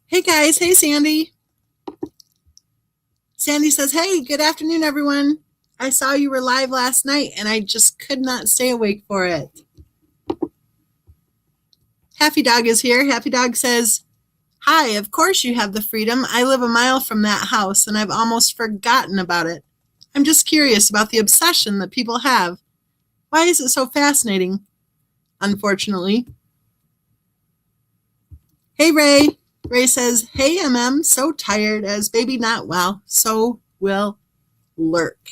Hey guys, hey Sandy. Sandy says, hey, good afternoon, everyone. I saw you were live last night and I just could not stay awake for it. Happy Dog is here. Happy Dog says, hi, of course you have the freedom. I live a mile from that house and I've almost forgotten about it. I'm just curious about the obsession that people have. Why is it so fascinating? Unfortunately. Hey Ray. Ray says, hey MM, so tired as baby not well, so will lurk.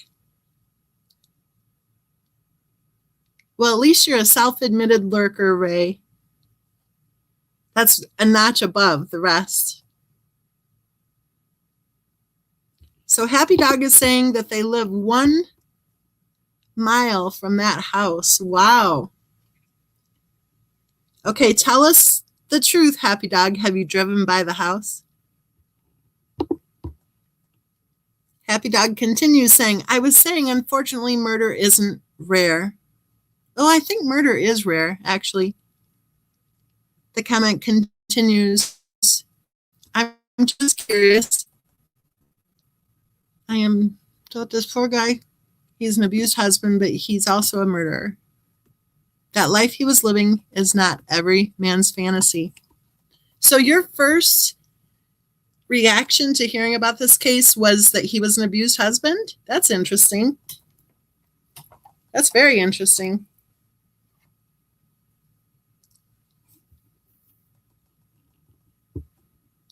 Well, at least you're a self-admitted lurker, Ray. That's a notch above the rest. So Happy Dog is saying that they live 1 mile from that house. Wow. Okay, tell us the truth, Happy Dog. Have you driven by the house? Happy Dog continues saying, I was saying, unfortunately, murder isn't rare. Oh, I think murder is rare, actually. The comment continues, I'm just curious. I am thought this poor guy, he's an abused husband, but he's also a murderer. That life he was living is not every man's fantasy. So your first reaction to hearing about this case was that he was an abused husband? That's interesting. That's very interesting.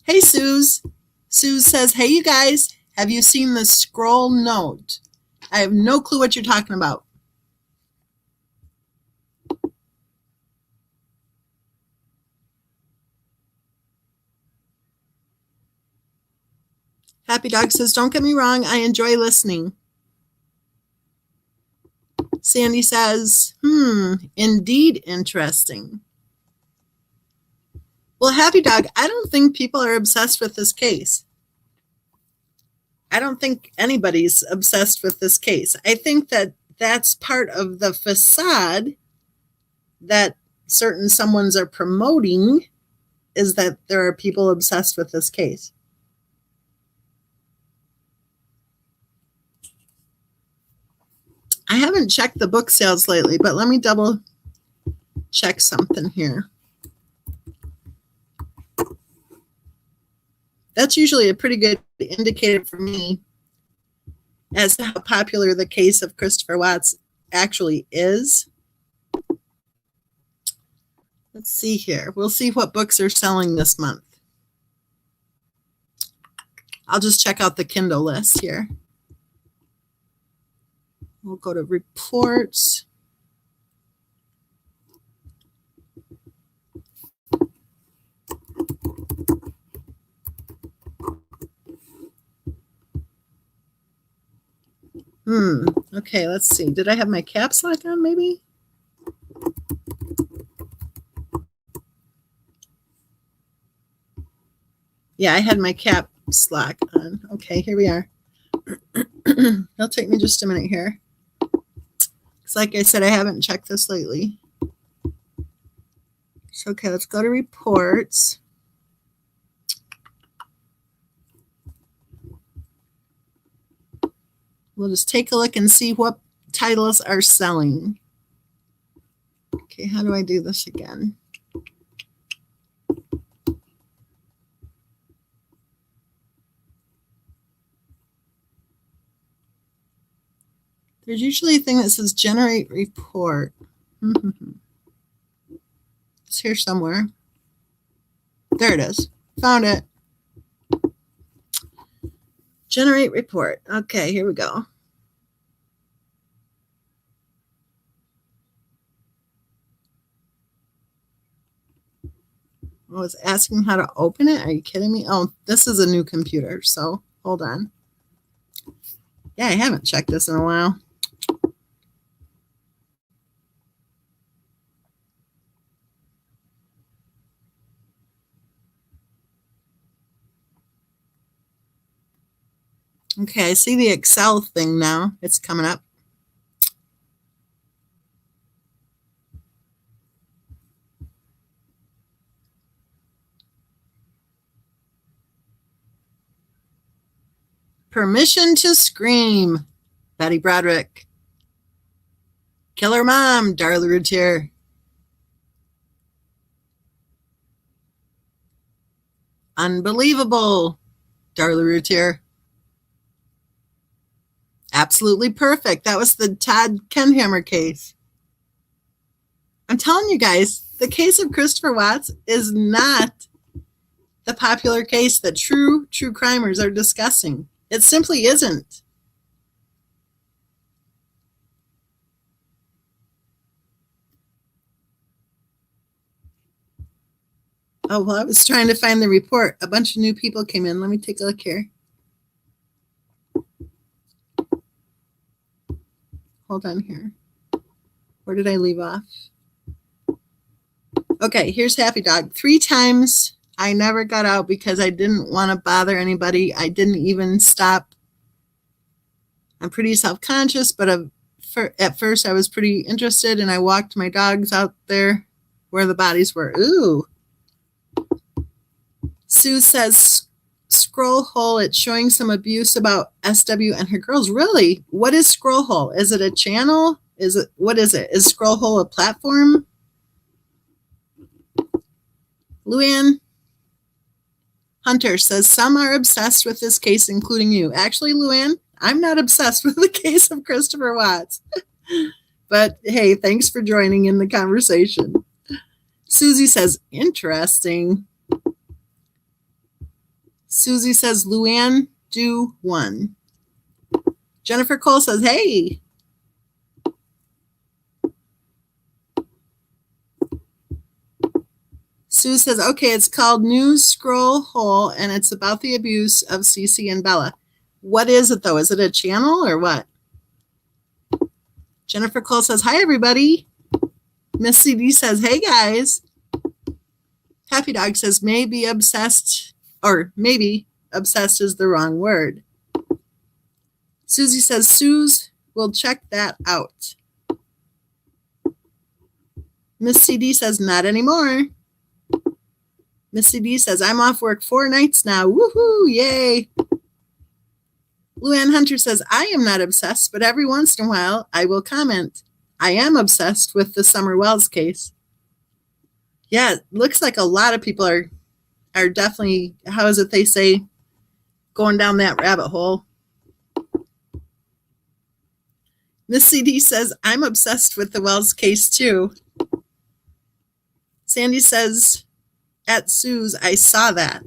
Hey, Suze. Suze says, hey, you guys, have you seen the scroll note? I have no clue what you're talking about. Happy Dog says, don't get me wrong, I enjoy listening. Sandy says, indeed interesting. Well, Happy Dog, I don't think people are obsessed with this case. I don't think anybody's obsessed with this case. I think that that's part of the facade that certain someones are promoting, is that there are people obsessed with this case. I haven't checked the book sales lately, but let me double check something here. That's usually a pretty good indicator for me as to how popular the case of Christopher Watts actually is. Let's see here. We'll see what books are selling this month. I'll just check out the Kindle list here. We'll go to reports. Okay, let's see. Did I have my caps lock on maybe? Yeah, I had my caps lock on. Okay, here we are. It'll take me just a minute here. Because like I said, I haven't checked this lately. So, okay, let's go to reports. We'll just take a look and see what titles are selling. Okay, how do I do this again? There's usually a thing that says generate report. It's here somewhere. There it is. Found it. Generate report. Okay, here we go. I was asking how to open it. Are you kidding me? Oh, this is a new computer, so hold on. Yeah, I haven't checked this in a while. Okay, I see the Excel thing now. It's coming up. Permission to Scream, Betty Broderick. Killer Mom, Darla Routier. Unbelievable, Darla Routier. Absolutely Perfect. That was the Todd Kenhammer case. I'm telling you guys, the case of Christopher Watts is not the popular case that true crimers are discussing. It simply isn't. Oh, well, I was trying to find the report. A bunch of new people came in. Let me take a look here. Hold on here. Where did I leave off? Okay, here's Happy Dog. 3 times I never got out because I didn't want to bother anybody. I didn't even stop. I'm pretty self-conscious, but at first I was pretty interested, and I walked my dogs out there where the bodies were. Ooh. Sue says, scroll hole, it's showing some abuse about SW and her girls. Really? What is scroll hole? Is it a channel? What is it? Is scroll hole a platform? Luann Hunter says, some are obsessed with this case, including you. Actually, Luann, I'm not obsessed with the case of Christopher Watts. But hey, thanks for joining in the conversation. Susie says, interesting. Susie says, Luann, do 1. Jennifer Cole says, hey. Sue says, okay, it's called News Scroll Hole, and it's about the abuse of Cece and Bella. What is it, though? Is it a channel or what? Jennifer Cole says, hi, everybody. Miss CD says, hey, guys. Happy Dog says, maybe obsessed is the wrong word. Susie says, Suze will check that out. Miss CD says, not anymore. Missy D says, I'm off work 4 nights now. Woohoo, yay. Luann Hunter says, I am not obsessed, but every once in a while I will comment. I am obsessed with the Summer Wells case. Yeah, it looks like a lot of people are definitely, how is it they say, going down that rabbit hole. Missy D says, I'm obsessed with the Wells case too. Sandy says, at Sue's, I saw that.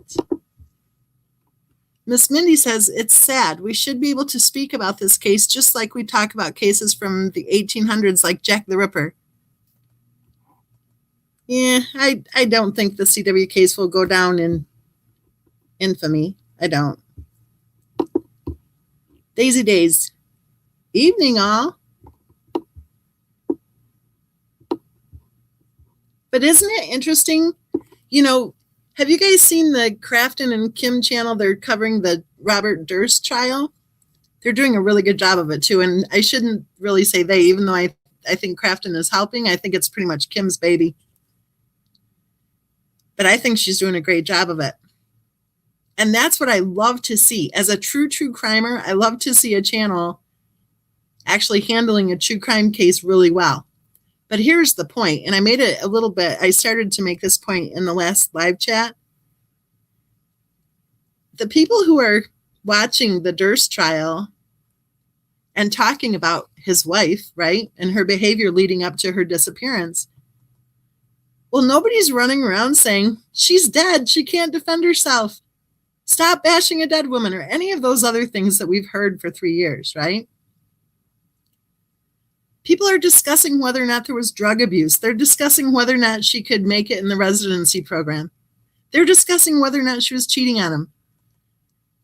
Miss Mindy says, it's sad. We should be able to speak about this case just like we talk about cases from the 1800s like Jack the Ripper. Yeah, I don't think the CW case will go down in infamy. I don't. Daisy Days. Evening, all. But isn't it interesting? You know, have you guys seen the Crafton and Kim channel? They're covering the Robert Durst trial. They're doing a really good job of it, too. And I shouldn't really say they, even though I think Crafton is helping. I think it's pretty much Kim's baby. But I think she's doing a great job of it. And that's what I love to see. As a true crimer, I love to see a channel actually handling a true crime case really well. But here's the point, and I made it a little bit, I started to make this point in the last live chat. The people who are watching the Durst trial and talking about his wife, right, and her behavior leading up to her disappearance, well, nobody's running around saying, she's dead, she can't defend herself. Stop bashing a dead woman, or any of those other things that we've heard for 3 years, right? People are discussing whether or not there was drug abuse. They're discussing whether or not she could make it in the residency program. They're discussing whether or not she was cheating on him.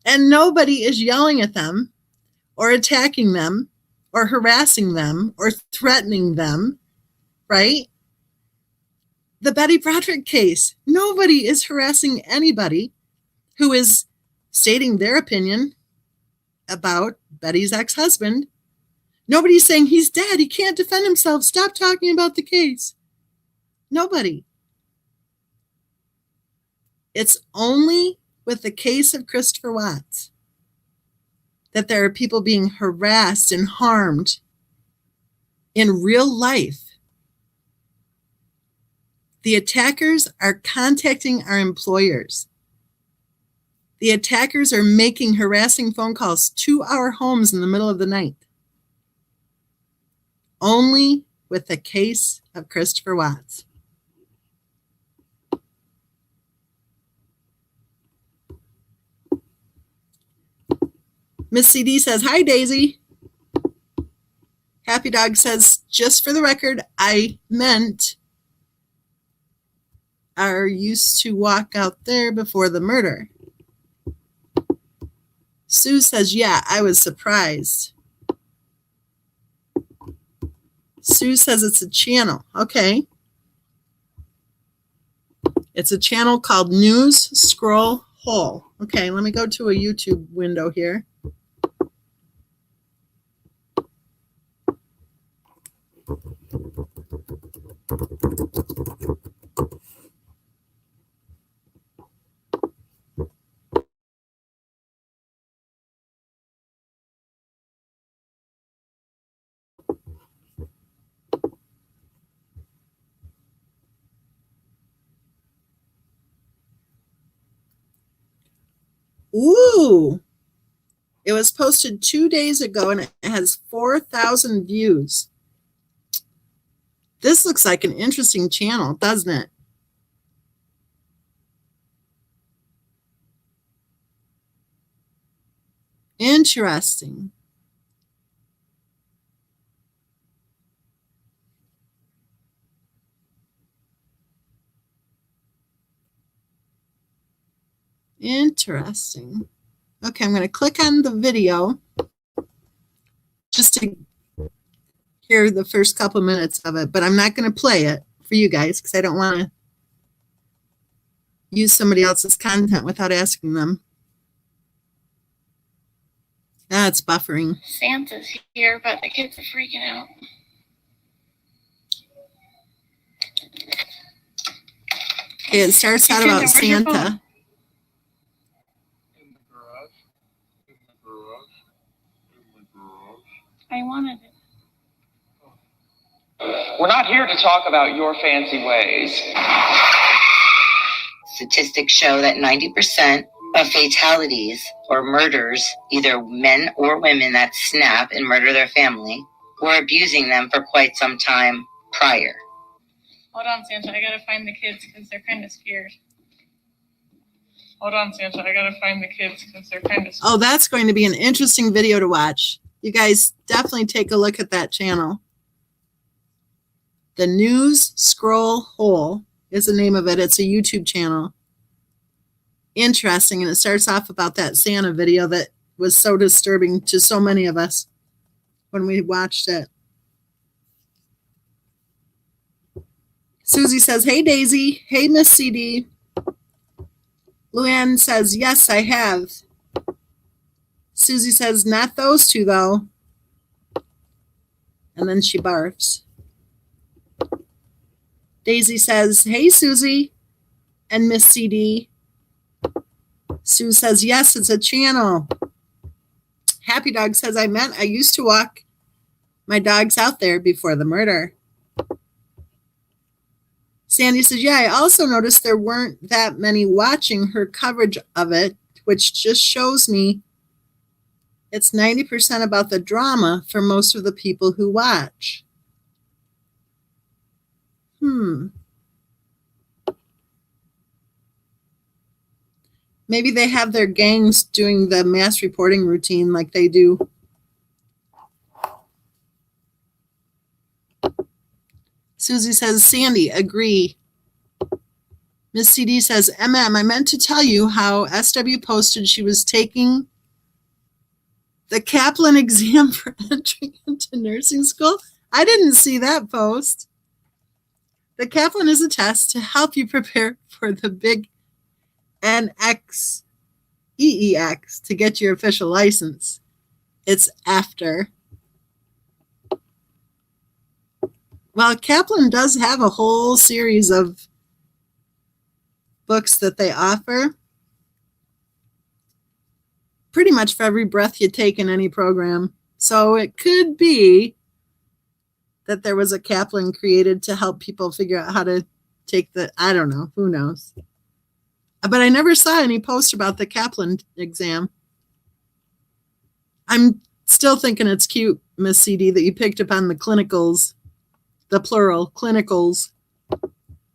And nobody is yelling at them or attacking them or harassing them or threatening them, right? The Betty Broderick case, nobody is harassing anybody who is stating their opinion about Betty's ex-husband. Nobody's saying he's dead, he can't defend himself, stop talking about the case. Nobody. It's only with the case of Christopher Watts that there are people being harassed and harmed in real life. The attackers are contacting our employers. The attackers are making harassing phone calls to our homes in the middle of the night. Only with the case of Christopher Watts. Miss CD says, hi, Daisy. Happy Dog says, just for the record, I meant are used to walk out there before the murder. Sue says, yeah, I was surprised. Sue says it's a channel. Okay. It's a channel called News Scroll Hole. Okay, let me go to a YouTube window here. Ooh, it was posted 2 days ago and it has 4,000 views. This looks like an interesting channel, doesn't it? Interesting. Interesting. Okay, I'm going to click on the video just to hear the first couple minutes of it, but I'm not going to play it for you guys because I don't want to use somebody else's content without asking them. That's buffering. Santa's here, but the kids are freaking out. Okay, it starts out about Santa. I wanted it. We're not here to talk about your fancy ways. Statistics show that 90% of fatalities or murders, either men or women that snap and murder their family, were abusing them for quite some time prior. Hold on, Santa. I gotta find the kids because they're kind of scared. Hold on, Santa. I gotta find the kids because they're kind of scared. Oh, that's going to be an interesting video to watch. You guys definitely take a look at that channel. The News Scroll Hole is the name of it. It's a YouTube channel. Interesting, and it starts off about that Santa video that was so disturbing to so many of us when we watched it. Susie says, hey, Daisy. Hey, Miss CD. Luann says, yes, I have. Susie says, not those two, though. And then she barfs. Daisy says, hey, Susie and Miss CD. Sue says, yes, it's a channel. Happy Dog says, I used to walk my dogs out there before the murder. Sandy says, yeah, I also noticed there weren't that many watching her coverage of it, which just shows me it's 90% about the drama for most of the people who watch. Maybe they have their gangs doing the mass reporting routine like they do. Susie says, Sandy, agree. Miss CD says, MM, I meant to tell you how SW posted she was taking the Kaplan exam for entry into nursing school. I didn't see that post. The Kaplan is a test to help you prepare for the big NXEEX to get your official license. It's after. Well, Kaplan does have a whole series of books that they offer. pretty much for every breath you take in any program. So it could be that there was a Kaplan created to help people figure out how to take I don't know, who knows. But I never saw any post about the Kaplan exam. I'm still thinking it's cute, Miss CD, that you picked up on the clinicals, the plural, clinicals.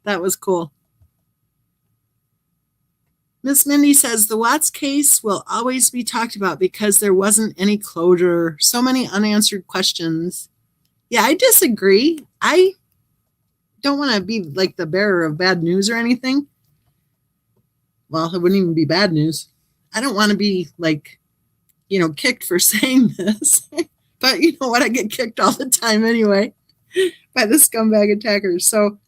That was cool. Miss Mindy says the Watts case will always be talked about because there wasn't any closure, so many unanswered questions. Yeah, I disagree. I don't want to be like the bearer of bad news or anything. Well, it wouldn't even be bad news. I don't want to be like, kicked for saying this. But you know what? I get kicked all the time anyway by the scumbag attackers. So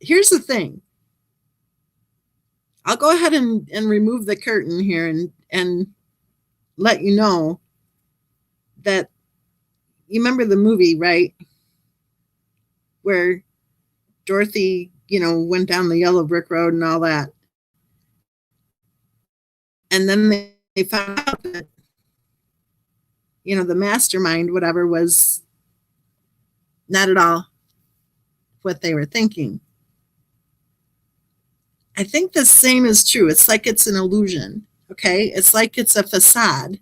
here's the thing. I'll go ahead and remove the curtain here and let you know that you remember the movie, right? Where Dorothy, went down the yellow brick road and all that. And then they found out that, the mastermind, whatever, was not at all what they were thinking. I think the same is true. It's like it's an illusion, okay? It's like it's a facade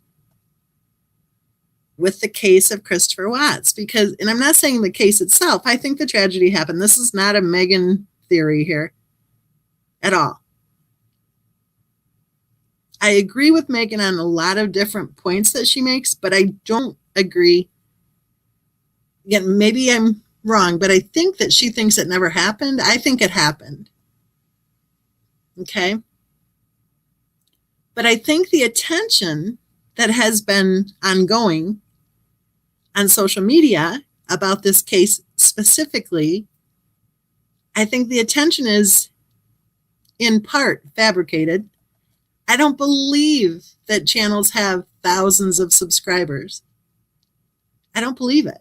with the case of Christopher Watts. And I'm not saying the case itself. I think the tragedy happened. This is not a Megan theory here at all. I agree with Megan on a lot of different points that she makes, but I don't agree. Again, maybe I'm wrong, but I think that she thinks it never happened. I think it happened. Okay. But I think the attention that has been ongoing on social media about this case specifically, I think the attention is in part fabricated. I don't believe that channels have thousands of subscribers. I don't believe it.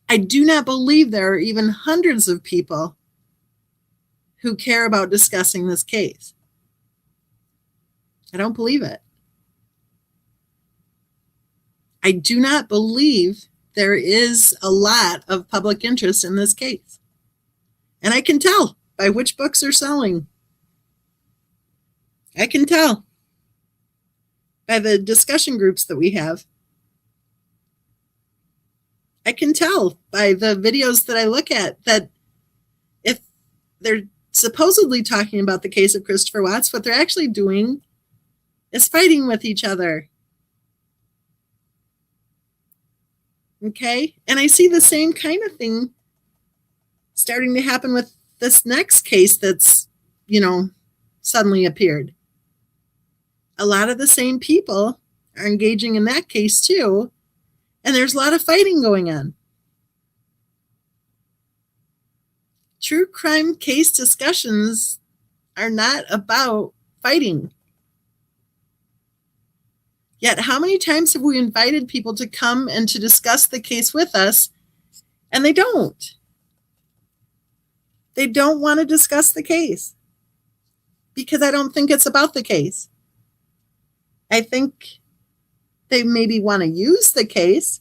I do not believe there are even hundreds of people who care about discussing this case. I don't believe it. I do not believe there is a lot of public interest in this case. And I can tell by which books are selling. I can tell by the discussion groups that we have. I can tell by the videos that I look at that if they're supposedly talking about the case of Christopher Watts, what they're actually doing is fighting with each other. Okay? And I see the same kind of thing starting to happen with this next case that's, suddenly appeared. A lot of the same people are engaging in that case too, and there's a lot of fighting going on. True crime case discussions are not about fighting. Yet, how many times have we invited people to come and to discuss the case with us, and they don't? They don't want to discuss the case because I don't think it's about the case. I think they maybe want to use the case.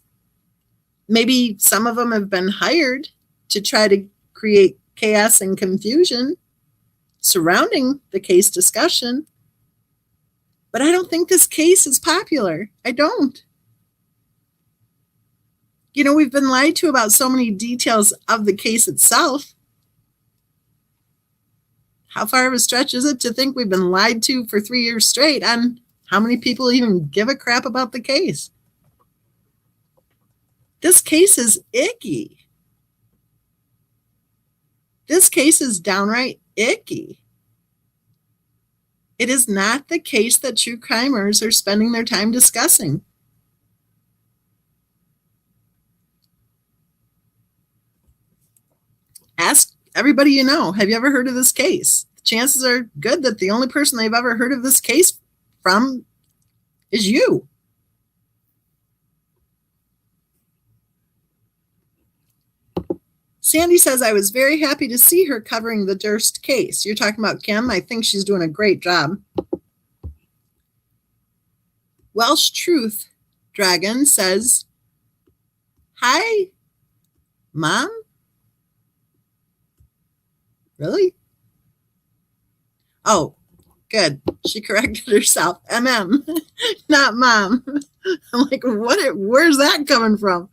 Maybe some of them have been hired to try to create chaos and confusion surrounding the case discussion. But I don't think this case is popular. I don't. We've been lied to about so many details of the case itself. How far of a stretch is it to think we've been lied to for 3 years straight on how many people even give a crap about the case? This case is icky. This case is downright icky. It is not the case that true crimers are spending their time discussing. Ask everybody you know, have you ever heard of this case? Chances are good that the only person they've ever heard of this case from is you. Sandy says, I was very happy to see her covering the Durst case. You're talking about Kim? I think she's doing a great job. Welsh Truth Dragon says, hi, Mom? Really? Oh, good. She corrected herself. Not Mom. I'm like, where's that coming from?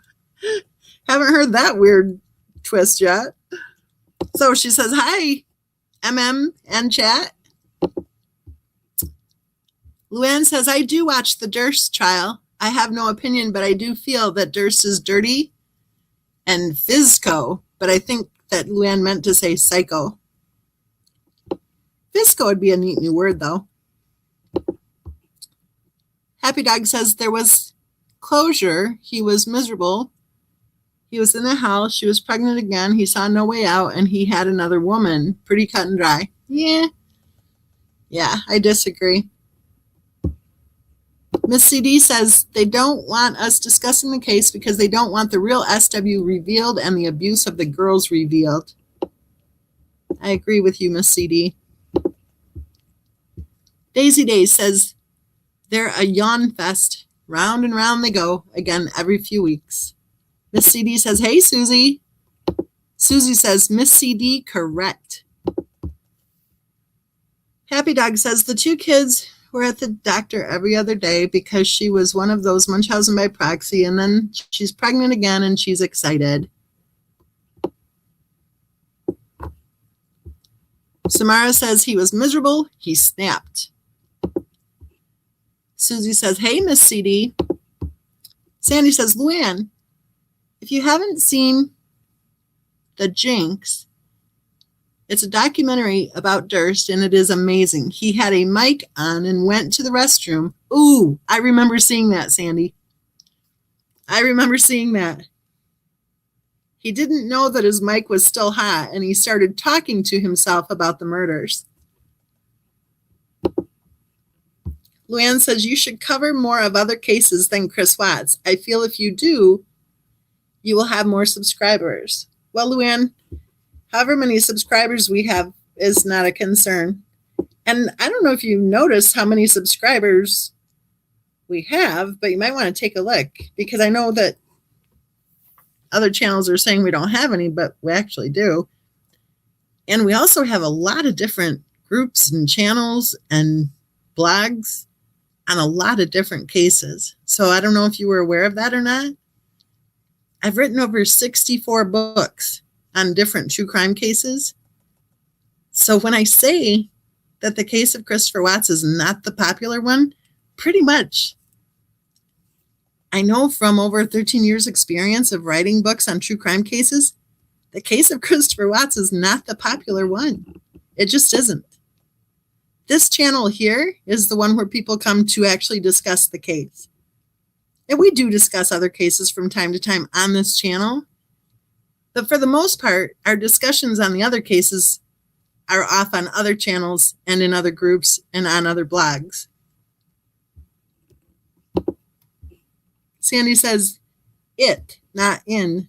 Haven't heard that weird twist yet. So she says, hi, and chat. Luann says, I do watch the Durst trial. I have no opinion, but I do feel that Durst is dirty and physco, but I think that Luann meant to say psycho. Physco would be a neat new word, though. Happy Dog says there was closure. He was miserable. He was in the house. She was pregnant again. He saw no way out, and he had another woman. Pretty cut and dry. Yeah, I disagree. Miss CD says they don't want us discussing the case because they don't want the real SW revealed and the abuse of the girls revealed. I agree with you, Miss CD. Daisy Days says they're a yawn fest. Round and round they go, again every few weeks. Miss CD says, hey, Susie. Susie says, Miss CD, correct. Happy Dog says the two kids were at the doctor every other day because she was one of those Munchausen by proxy, and then she's pregnant again and she's excited. Samara says he was miserable. He snapped. Susie says, hey, Miss CD. Sandy says, Luann, if you haven't seen The Jinx, it's a documentary about Durst, and it is amazing. He had a mic on and went to the restroom. Ooh, I remember seeing that, Sandy. I remember seeing that. He didn't know that his mic was still hot, and he started talking to himself about the murders. Luann says you should cover more of other cases than Chris Watts. I feel if you do, you will have more subscribers. Well, Luann, however many subscribers we have is not a concern. And I don't know if you noticed how many subscribers we have, but you might want to take a look because I know that other channels are saying we don't have any, but we actually do. And we also have a lot of different groups and channels and blogs on a lot of different cases. So I don't know if you were aware of that or not. I've written over 64 books on different true crime cases. So when I say that the case of Christopher Watts is not the popular one, pretty much I know from over 13 years experience of writing books on true crime cases, the case of Christopher Watts is not the popular one. It just isn't. This channel here is the one where people come to actually discuss the case. And we do discuss other cases from time to time on this channel. But for the most part, our discussions on the other cases are off on other channels and in other groups and on other blogs. Sandy says, it, not in.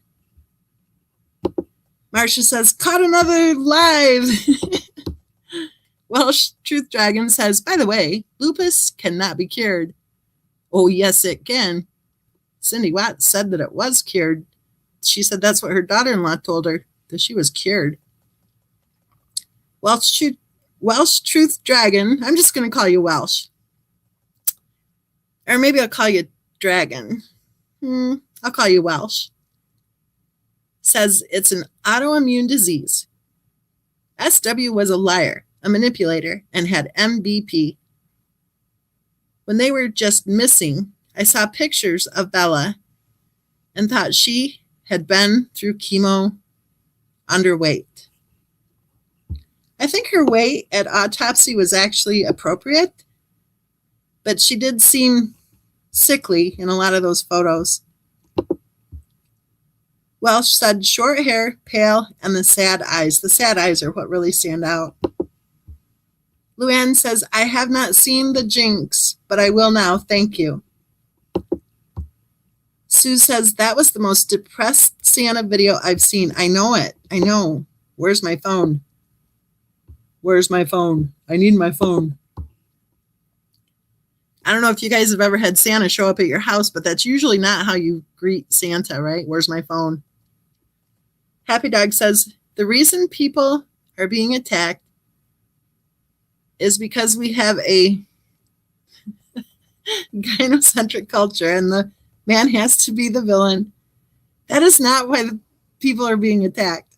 Marcia says, caught another live. Welsh Truth Dragon says, by the way, lupus cannot be cured. Oh, yes, it can. Cindy Watts said that it was cured. She said that's what her daughter-in-law told her, that she was cured. Welsh Truth Dragon, I'm just going to call you Welsh. Or maybe I'll call you Dragon. I'll call you Welsh. Says it's an autoimmune disease. SW was a liar, a manipulator, and had MBP. When they were just missing, I saw pictures of Bella and thought she had been through chemo underweight. I think her weight at autopsy was actually appropriate, but she did seem sickly in a lot of those photos. Welsh said short hair, pale, and the sad eyes. The sad eyes are what really stand out. Luann says, I have not seen The Jinx, but I will now. Thank you. Sue says, that was the most depressed Santa video I've seen. I know it. I know. Where's my phone? Where's my phone? I need my phone. I don't know if you guys have ever had Santa show up at your house, but that's usually not how you greet Santa, right? Where's my phone? Happy Dog says, the reason people are being attacked is because we have a gynocentric culture and the man has to be the villain. That is not why the people are being attacked,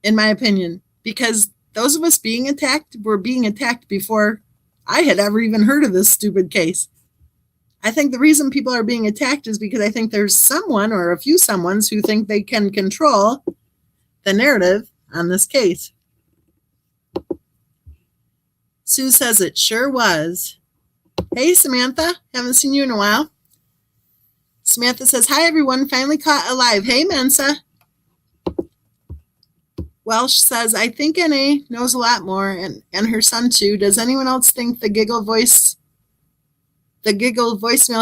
in my opinion, because those of us being attacked were being attacked before I had ever even heard of this stupid case. I think the reason people are being attacked is because I think there's someone or a few someones who think they can control the narrative on this case. Sue says it sure was. Hey, Samantha. Haven't seen you in a while. Samantha says, hi, everyone. Finally caught alive. Hey, Mensa. Welsh says, I think NA knows a lot more, and her son, too. Does anyone else think the giggle voicemail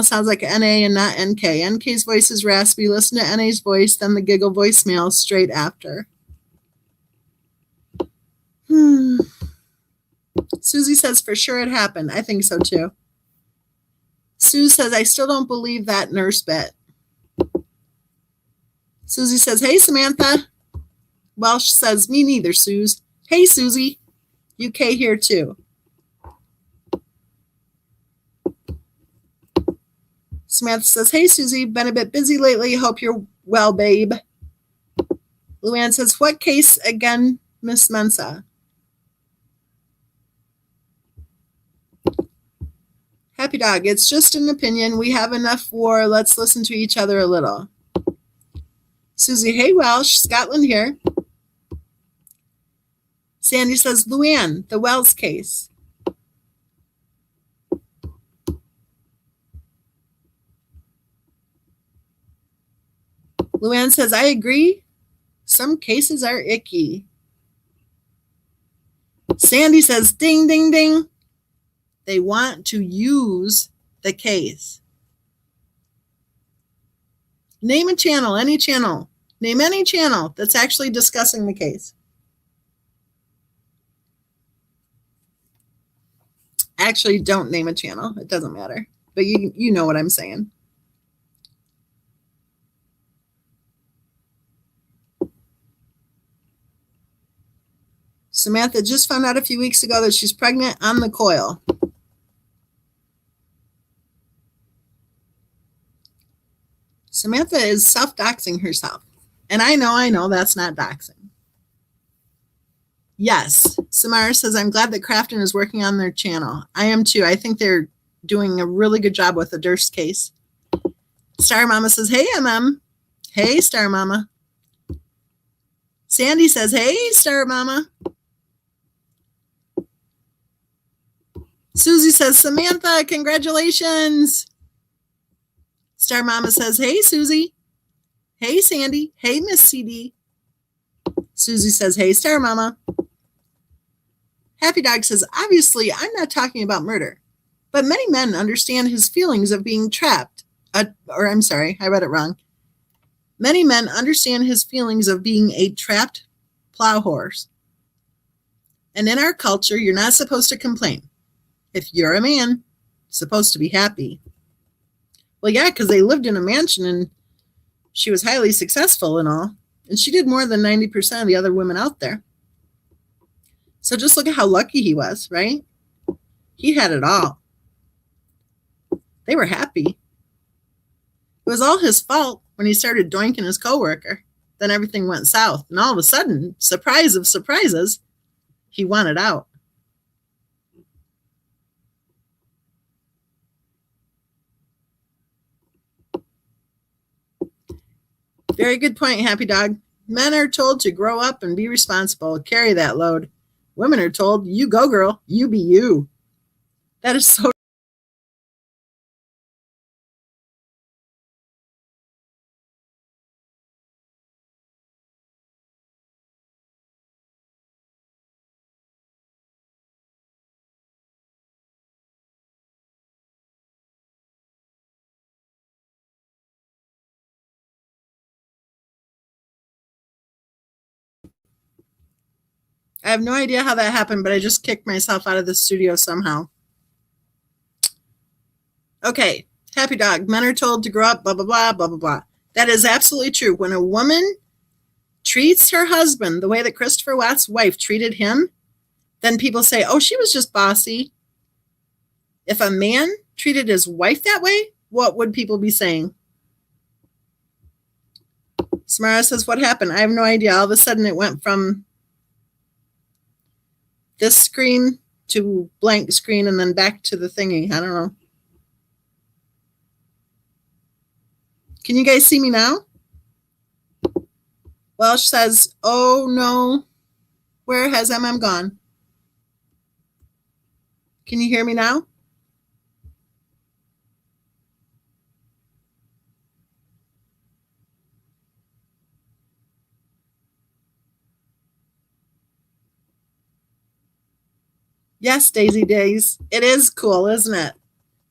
sounds like NA and not NK? NK's voice is raspy. Listen to NA's voice, then the giggle voicemail straight after. Susie says, for sure it happened. I think so, too. Sue says, I still don't believe that nurse bit. Susie says, hey, Samantha. Welsh says, me neither, Suze. Hey, Susie. UK here, too. Samantha says, hey, Susie. Been a bit busy lately. Hope you're well, babe. Luann says, what case again, Miss Mensa? Happy Dog, it's just an opinion. We have enough war. Let's listen to each other a little. Susie, hey, Welsh. Scotland here. Sandy says, Luann, the Wells case. Luann says, I agree. Some cases are icky. Sandy says, ding, ding, ding. They want to use the case. Name a channel, any channel. Name any channel that's actually discussing the case. Actually, don't name a channel. It doesn't matter. But you know what I'm saying. Samantha just found out a few weeks ago that she's pregnant on the coil. Samantha is self-doxing herself. And I know that's not doxing. Yes, Samara says, I'm glad that Crafton is working on their channel. I am too. I think they're doing a really good job with the Durst case. Star Mama says, hey, MM. Hey, Star Mama. Sandy says, hey, Star Mama. Susie says, Samantha, congratulations. Star Mama says, hey, Susie. Hey, Sandy. Hey, Miss CD. Susie says, hey, Star Mama. Happy Dog says, obviously, I'm not talking about murder, but many men understand his feelings of being trapped. I'm sorry, I read it wrong. Many men understand his feelings of being a trapped plow horse. And in our culture, you're not supposed to complain. If you're a man, you're supposed to be happy. Well, yeah, because they lived in a mansion and she was highly successful and all. And she did more than 90% of the other women out there. So just look at how lucky he was, right? He had it all. They were happy. It was all his fault when he started doinking his coworker. Then everything went south. And all of a sudden, surprise of surprises, he wanted out. Very good point, Happy Dog. Men are told to grow up and be responsible, carry that load. Women are told, you go, girl, you be you. That is so I have no idea how that happened, but I just kicked myself out of the studio somehow. Okay, happy dog. Men are told to grow up, blah, blah, blah, blah, blah, blah. That is absolutely true. When a woman treats her husband the way that Christopher Watt's wife treated him, then people say, oh, she was just bossy. If a man treated his wife that way, what would people be saying? Samara says, what happened? I have no idea. All of a sudden it went from this screen to blank screen and then back to the thingy. I don't know. Can you guys see me now? Welsh says, oh no, where has MM gone? Can you hear me now? Yes, Daisy Days. It is cool, isn't it?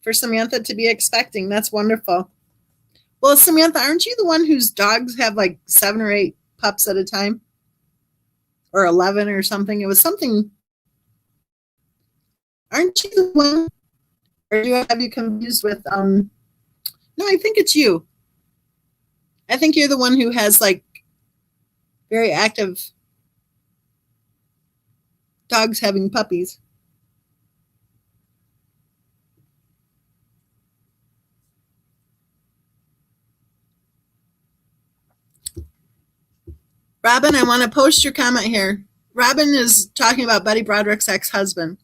For Samantha to be expecting. That's wonderful. Well, Samantha, aren't you the one whose dogs have like 7 or 8 pups at a time? Or 11 or something? It was something. Aren't you the one? Or do I have you confused with, no, I think it's you. I think you're the one who has like very active dogs having puppies. Robin, I want to post your comment here. Robin is talking about Betty Broderick's ex-husband.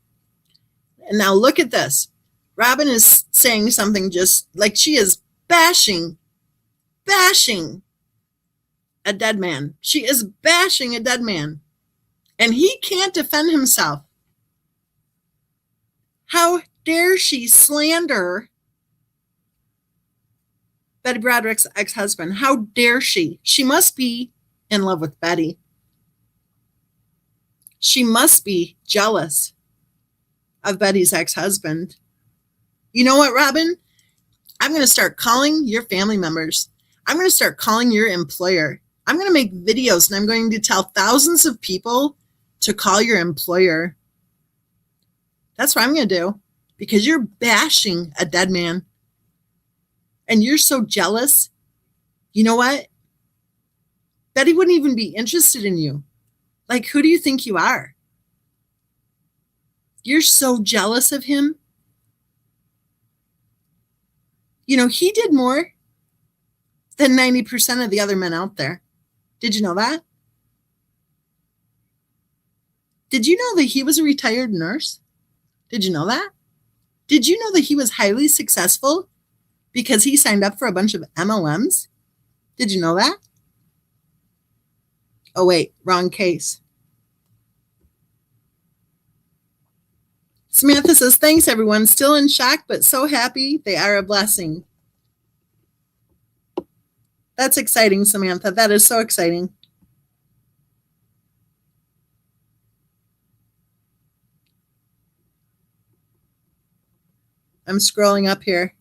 And now look at this. Robin is saying something just like she is bashing a dead man. She is bashing a dead man. And he can't defend himself. How dare she slander Betty Broderick's ex-husband? How dare she? She must be in love with Betty. She must be jealous of Betty's ex-husband. You know what, Robin? I'm going to start calling your family members. I'm going to start calling your employer. I'm going to make videos and I'm going to tell thousands of people to call your employer. That's what I'm going to do, because you're bashing a dead man and you're so jealous. You know what? Betty wouldn't even be interested in you. Like, who do you think you are? You're so jealous of him. You know, he did more than 90% of the other men out there. Did you know that? Did you know that he was a retired nurse? Did you know that? Did you know that he was highly successful because he signed up for a bunch of MLMs? Did you know that? Oh, wait, wrong case. Samantha says, thanks, everyone. Still in shock, but so happy. They are a blessing. That's exciting, Samantha. That is so exciting. I'm scrolling up here.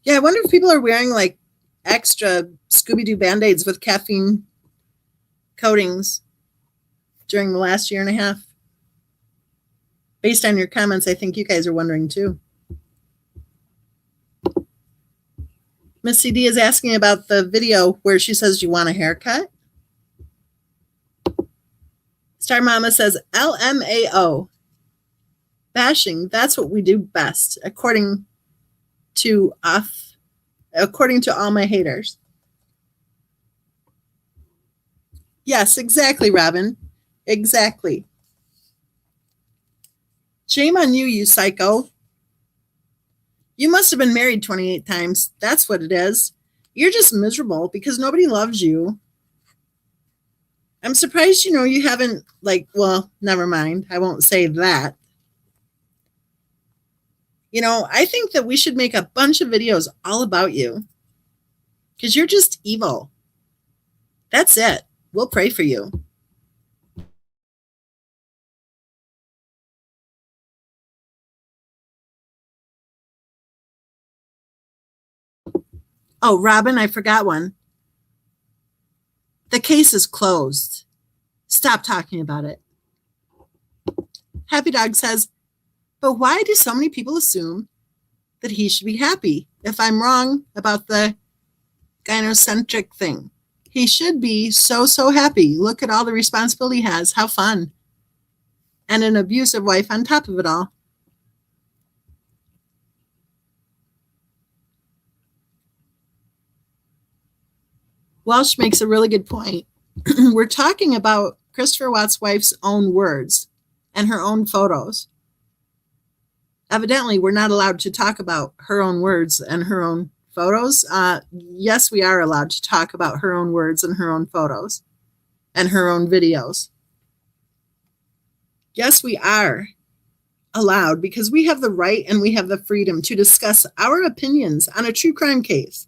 Yeah, I wonder if people are wearing like extra Scooby-Doo Band-Aids with caffeine coatings during the last year and a half. Based on your comments, I think you guys are wondering too. Miss CD is asking about the video where she says, you want a haircut? Star Mama says, LMAO. Bashing, that's what we do best, according to all my haters. Yes, exactly, Robin. Exactly. Shame on you, you psycho. You must have been married 28 times. That's what it is. You're just miserable because nobody loves you. I'm surprised, you haven't, well, never mind. I won't say that. I think that we should make a bunch of videos all about you because you're just evil. That's it. We'll pray for you. Oh, Robin, I forgot one. The case is closed. Stop talking about it. Happy Dog says, but why do so many people assume that he should be happy? If I'm wrong about the gynocentric thing, he should be so happy. Look at all the responsibility he has. How fun. And an abusive wife on top of it all. Welsh makes a really good point. We're talking about Christopher Watts' wife's own words and her own photos. Evidently, we're not allowed to talk about her own words and her own photos. Yes, we are allowed to talk about her own words and her own photos and her own videos. Yes, we are allowed because we have the right and we have the freedom to discuss our opinions on a true crime case.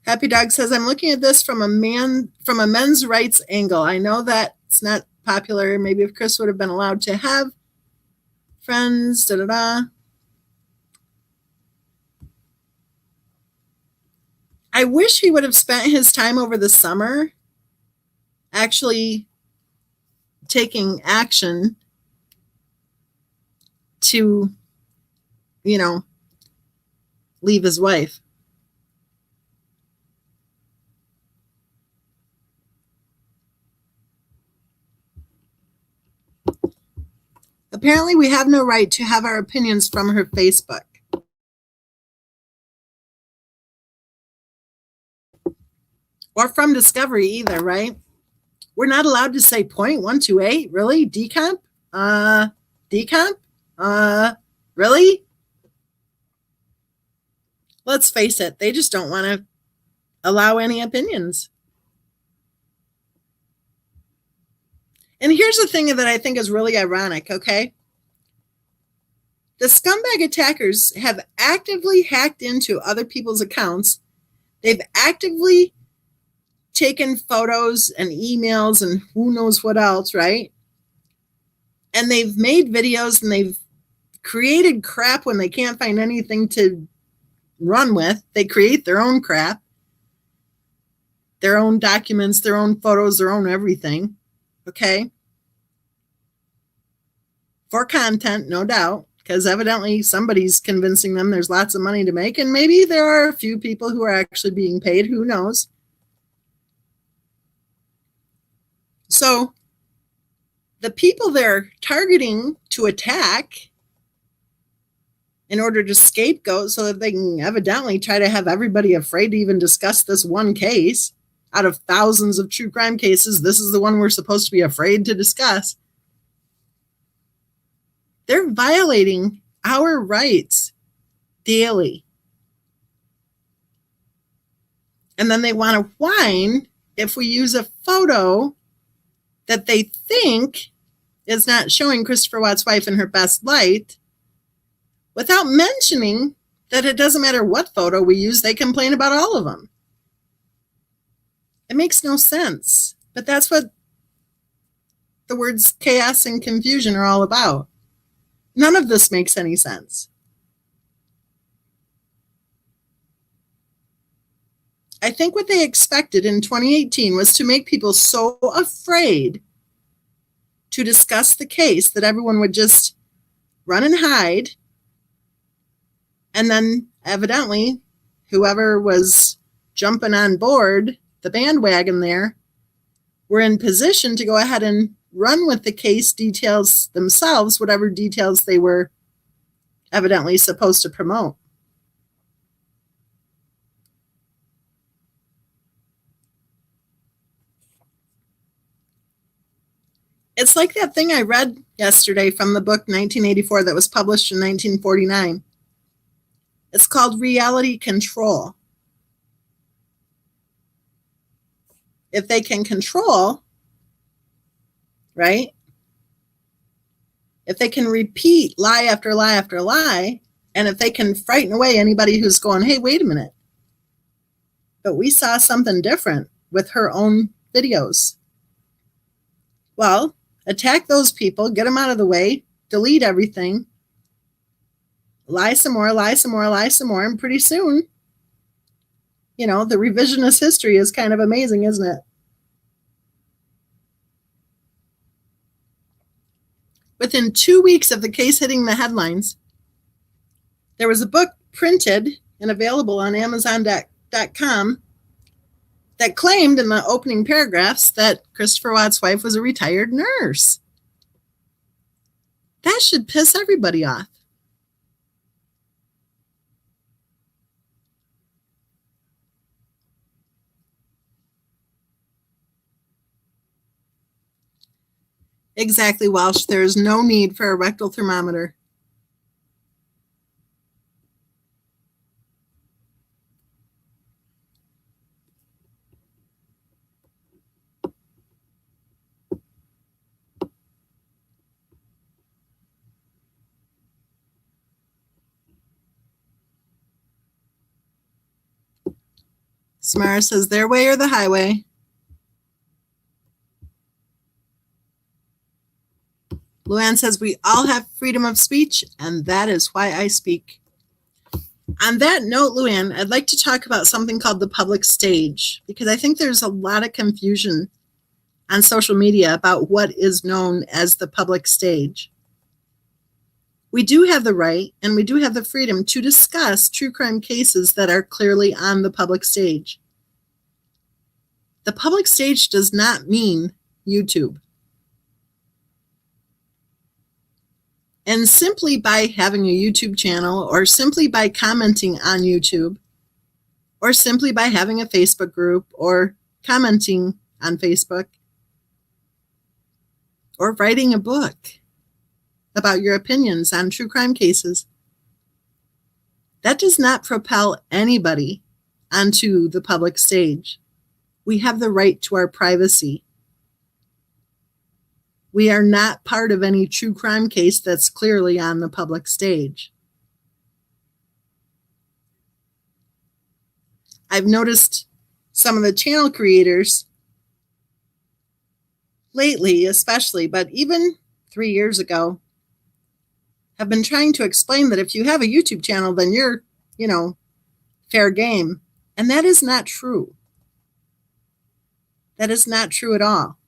Happy Dog says, I'm looking at this from a men's rights angle. I know that it's not popular. Maybe if Chris would have been allowed to have friends, I wish he would have spent his time over the summer actually taking action to, leave his wife. Apparently, we have no right to have our opinions from her Facebook. Or from Discovery either, right? We're not allowed to say 0.128. Really? Decomp? Decomp? Really? Let's face it, they just don't want to allow any opinions. And here's the thing that I think is really ironic, okay? The scumbag attackers have actively hacked into other people's accounts. They've actively taken photos and emails and who knows what else, right? And they've made videos and they've created crap when they can't find anything to run with. They create their own crap, their own documents, their own photos, their own everything, okay? For content, no doubt, because evidently somebody's convincing them there's lots of money to make, and maybe there are a few people who are actually being paid, who knows? So the people they're targeting to attack in order to scapegoat so that they can evidently try to have everybody afraid to even discuss this one case. Out of thousands of true crime cases, this is the one we're supposed to be afraid to discuss. They're violating our rights daily. And then they want to whine if we use a photo that they think is not showing Christopher Watts' wife in her best light, without mentioning that it doesn't matter what photo we use, they complain about all of them. It makes no sense, but that's what the words chaos and confusion are all about. None of this makes any sense. I think what they expected in 2018 was to make people so afraid to discuss the case that everyone would just run and hide. And then evidently, whoever was jumping on board the bandwagon there were in position to go ahead and run with the case details themselves, whatever details they were evidently supposed to promote. It's like that thing I read yesterday from the book 1984 that was published in 1949. It's called Reality Control. If they can control, right? If they can repeat lie after lie after lie, and if they can frighten away anybody who's going, hey, wait a minute, But we saw something different with her own videos. Well, attack those people, get them out of the way, delete everything, lie some more, lie some more, lie some more, and pretty soon, the revisionist history is kind of amazing, isn't it? Within 2 weeks of the case hitting the headlines, there was a book printed and available on Amazon.com that claimed in the opening paragraphs that Christopher Watt's wife was a retired nurse. That should piss everybody off. Exactly, Walsh. There is no need for a rectal thermometer. Samara says, their way or the highway. Luann says, we all have freedom of speech, and that is why I speak. On that note, Luann, I'd like to talk about something called the public stage, because I think there's a lot of confusion on social media about what is known as the public stage. We do have the right and we do have the freedom to discuss true crime cases that are clearly on the public stage. The public stage does not mean YouTube. And simply by having a YouTube channel, or simply by commenting on YouTube, or simply by having a Facebook group, or commenting on Facebook, or writing a book about your opinions on true crime cases, that does not propel anybody onto the public stage. We have the right to our privacy. We are not part of any true crime case that's clearly on the public stage. I've noticed some of the channel creators lately, especially, but even 3 years ago, have been trying to explain that if you have a YouTube channel, then you're, fair game. And that is not true. That is not true at all.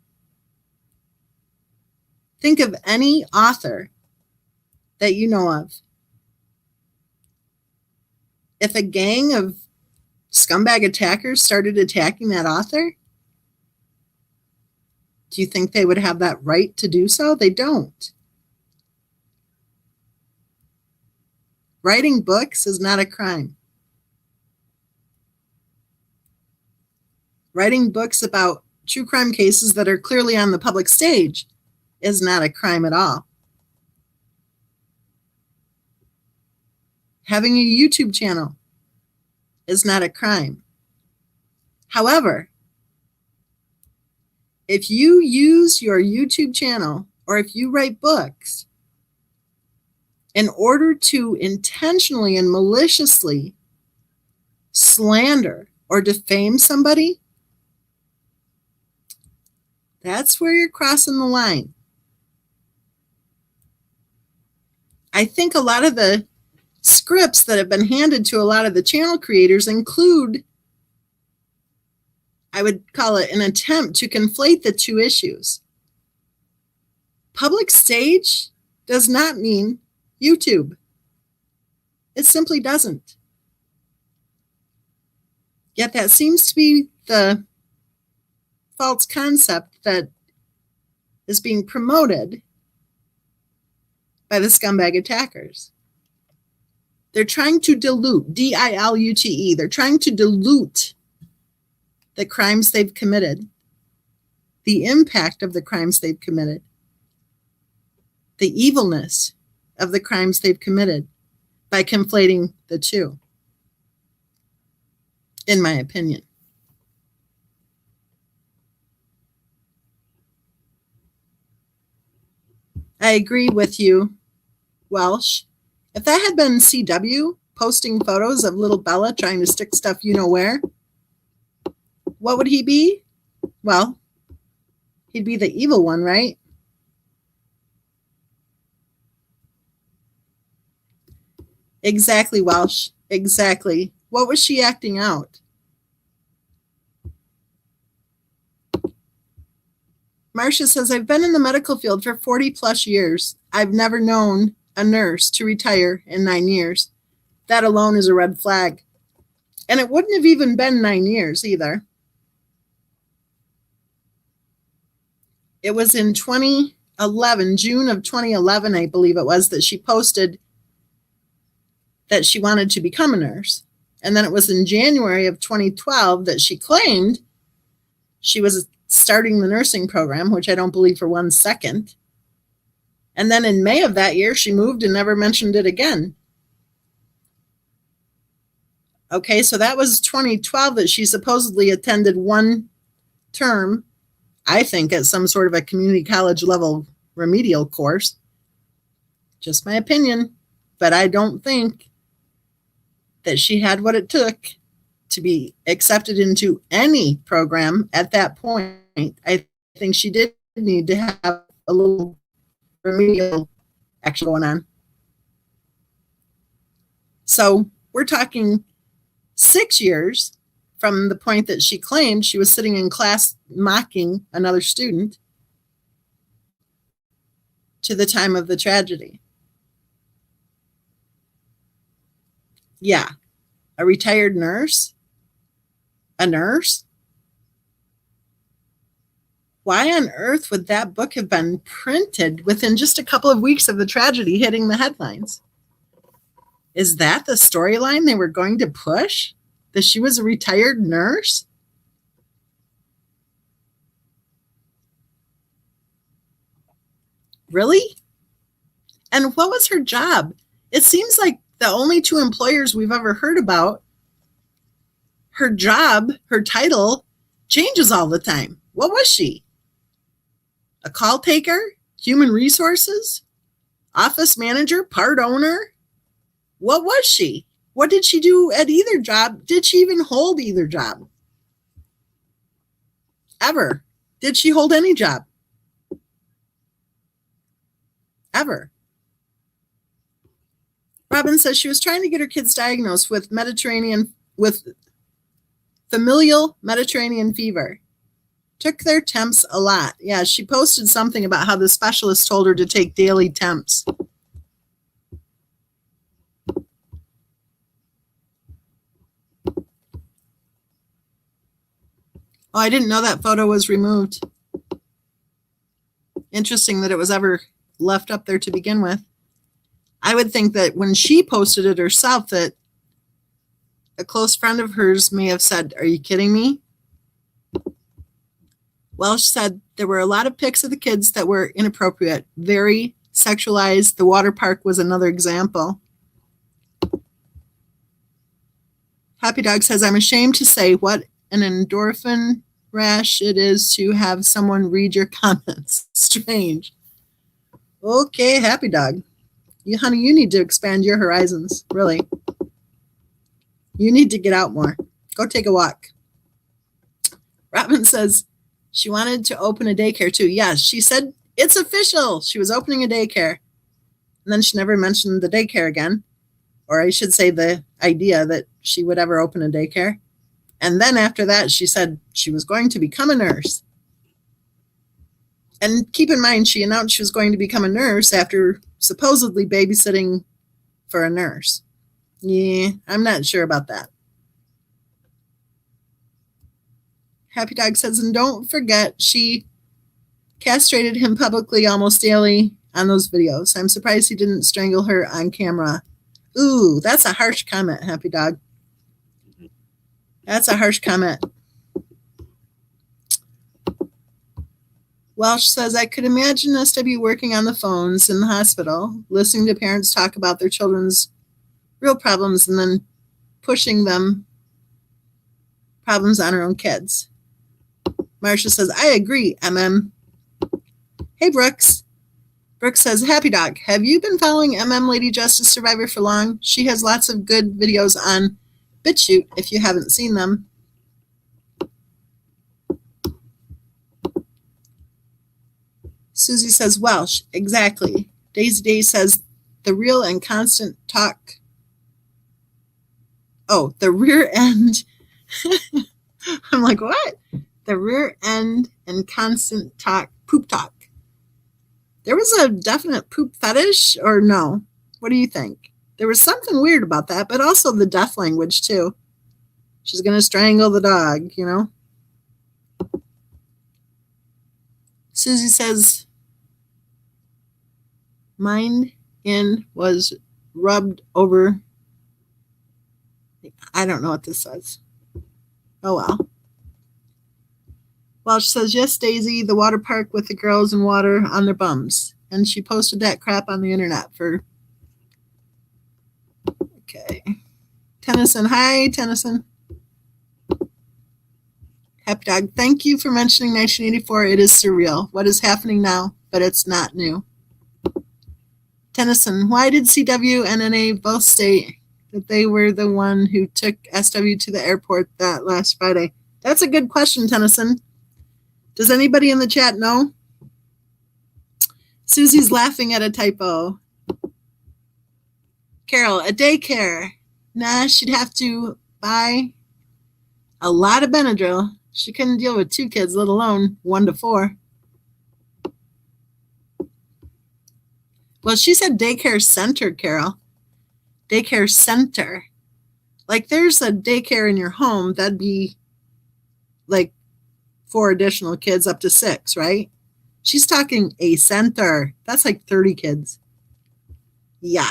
Think of any author that you know of. If a gang of scumbag attackers started attacking that author, do you think they would have that right to do so? They don't. Writing books is not a crime. Writing books about true crime cases that are clearly on the public stage is not a crime at all. Having a YouTube channel is not a crime. However, if you use your YouTube channel, or if you write books in order to intentionally and maliciously slander or defame somebody, that's where you're crossing the line. I think a lot of the scripts that have been handed to a lot of the channel creators include, I would call it, an attempt to conflate the two issues. Public stage does not mean YouTube. It simply doesn't. Yet that seems to be the false concept that is being promoted by the scumbag attackers. They're trying to dilute, D-I-L-U-T-E, they're trying to dilute the crimes they've committed, the impact of the crimes they've committed, the evilness of the crimes they've committed, by conflating the two, in my opinion. I agree with you, Welsh. If that had been CW posting photos of little Bella trying to stick stuff where, what would he be? Well, he'd be the evil one, right? Exactly, Welsh. Exactly. What was she acting out? Marcia says, I've been in the medical field for 40 plus years. I've never known a nurse to retire in 9 years. That alone is a red flag. And it wouldn't have even been 9 years either. It was in 2011, June of 2011, I believe it was, that she posted that she wanted to become a nurse. And then it was in January of 2012 that she claimed she was starting the nursing program, which I don't believe for 1 second. And then in May of that year, she moved and never mentioned it again. Okay, so that was 2012 that she supposedly attended 1 term, I think, at some sort of a community college level remedial course. Just my opinion, but I don't think that she had what it took to be accepted into any program at that point. I think she did need to have a little remedial action going on. So we're talking 6 years from the point that she claimed she was sitting in class mocking another student to the time of the tragedy. Yeah, a retired nurse? A nurse? Why on earth would that book have been printed within just a couple of weeks of the tragedy hitting the headlines? Is that the storyline they were going to push? That she was a retired nurse? Really? And what was her job? It seems like the only 2 employers we've ever heard about, her job, her title, changes all the time. What was she? A call taker? Human resources? Office manager? Part owner? What was she? What did she do at either job? Did she even hold either job? Ever? Did she hold any job? Ever? Robin says she was trying to get her kids diagnosed with familial Mediterranean fever. Took their temps a lot. Yeah, she posted something about how the specialist told her to take daily temps. Oh, I didn't know that photo was removed. Interesting that it was ever left up there to begin with. I would think that when she posted it herself, that a close friend of hers may have said, "Are you kidding me?" Welsh said there were a lot of pics of the kids that were inappropriate, very sexualized. The water park was another example. Happy Dog says, I'm ashamed to say what an endorphin rash it is to have someone read your comments. Strange. Okay, Happy Dog. Honey, you need to expand your horizons, really. You need to get out more. Go take a walk. Robin says she wanted to open a daycare too. Yes, she said it's official. She was opening a daycare. And then she never mentioned the daycare again. Or I should say the idea that she would ever open a daycare. And then after that, she said she was going to become a nurse. And keep in mind, she announced she was going to become a nurse after supposedly babysitting for a nurse. Yeah, I'm not sure about that. Happy Dog says, and don't forget, she castrated him publicly almost daily on those videos. I'm surprised he didn't strangle her on camera. Ooh, that's a harsh comment, Happy Dog. That's a harsh comment. Welsh says, I could imagine SW working on the phones in the hospital, listening to parents talk about their children's real problems and then pushing them problems on her own kids. Marcia says, I agree, MM. Hey, Brooks. Brooks says, Happy Dog, have you been following MM Lady Justice Survivor for long? She has lots of good videos on BitChute if you haven't seen them. Susie says Welsh. Exactly. Daisy Day says the real and constant talk. Oh, the rear end. I'm like, what? The rear end and constant talk, poop talk. There was a definite poop fetish, or no? What do you think? There was something weird about that, but also the death language, too. She's going to strangle the dog, you know? Susie says, mine in was rubbed over. I don't know what this says. Oh, well. Welsh says, yes, Daisy, the water park with the girls in water on their bums. And she posted that crap on the internet for... Okay. Tennyson, hi, Tennyson. Happy Dog, thank you for mentioning 1984. It is surreal. What is happening now, but it's not new. Tennyson, why did CW and NA both state that they were the one who took SW to the airport that last Friday? That's a good question, Tennyson. Does anybody in the chat know? Susie's laughing at a typo. Carol, a daycare. Nah, she'd have to buy a lot of Benadryl. She couldn't deal with 2 kids, let alone 1 to 4. Well, she said daycare center, Carol. Daycare center. Like there's a daycare in your home, that'd be like 4 additional kids up to 6, right? She's talking a center. That's like 30 kids. Yeah.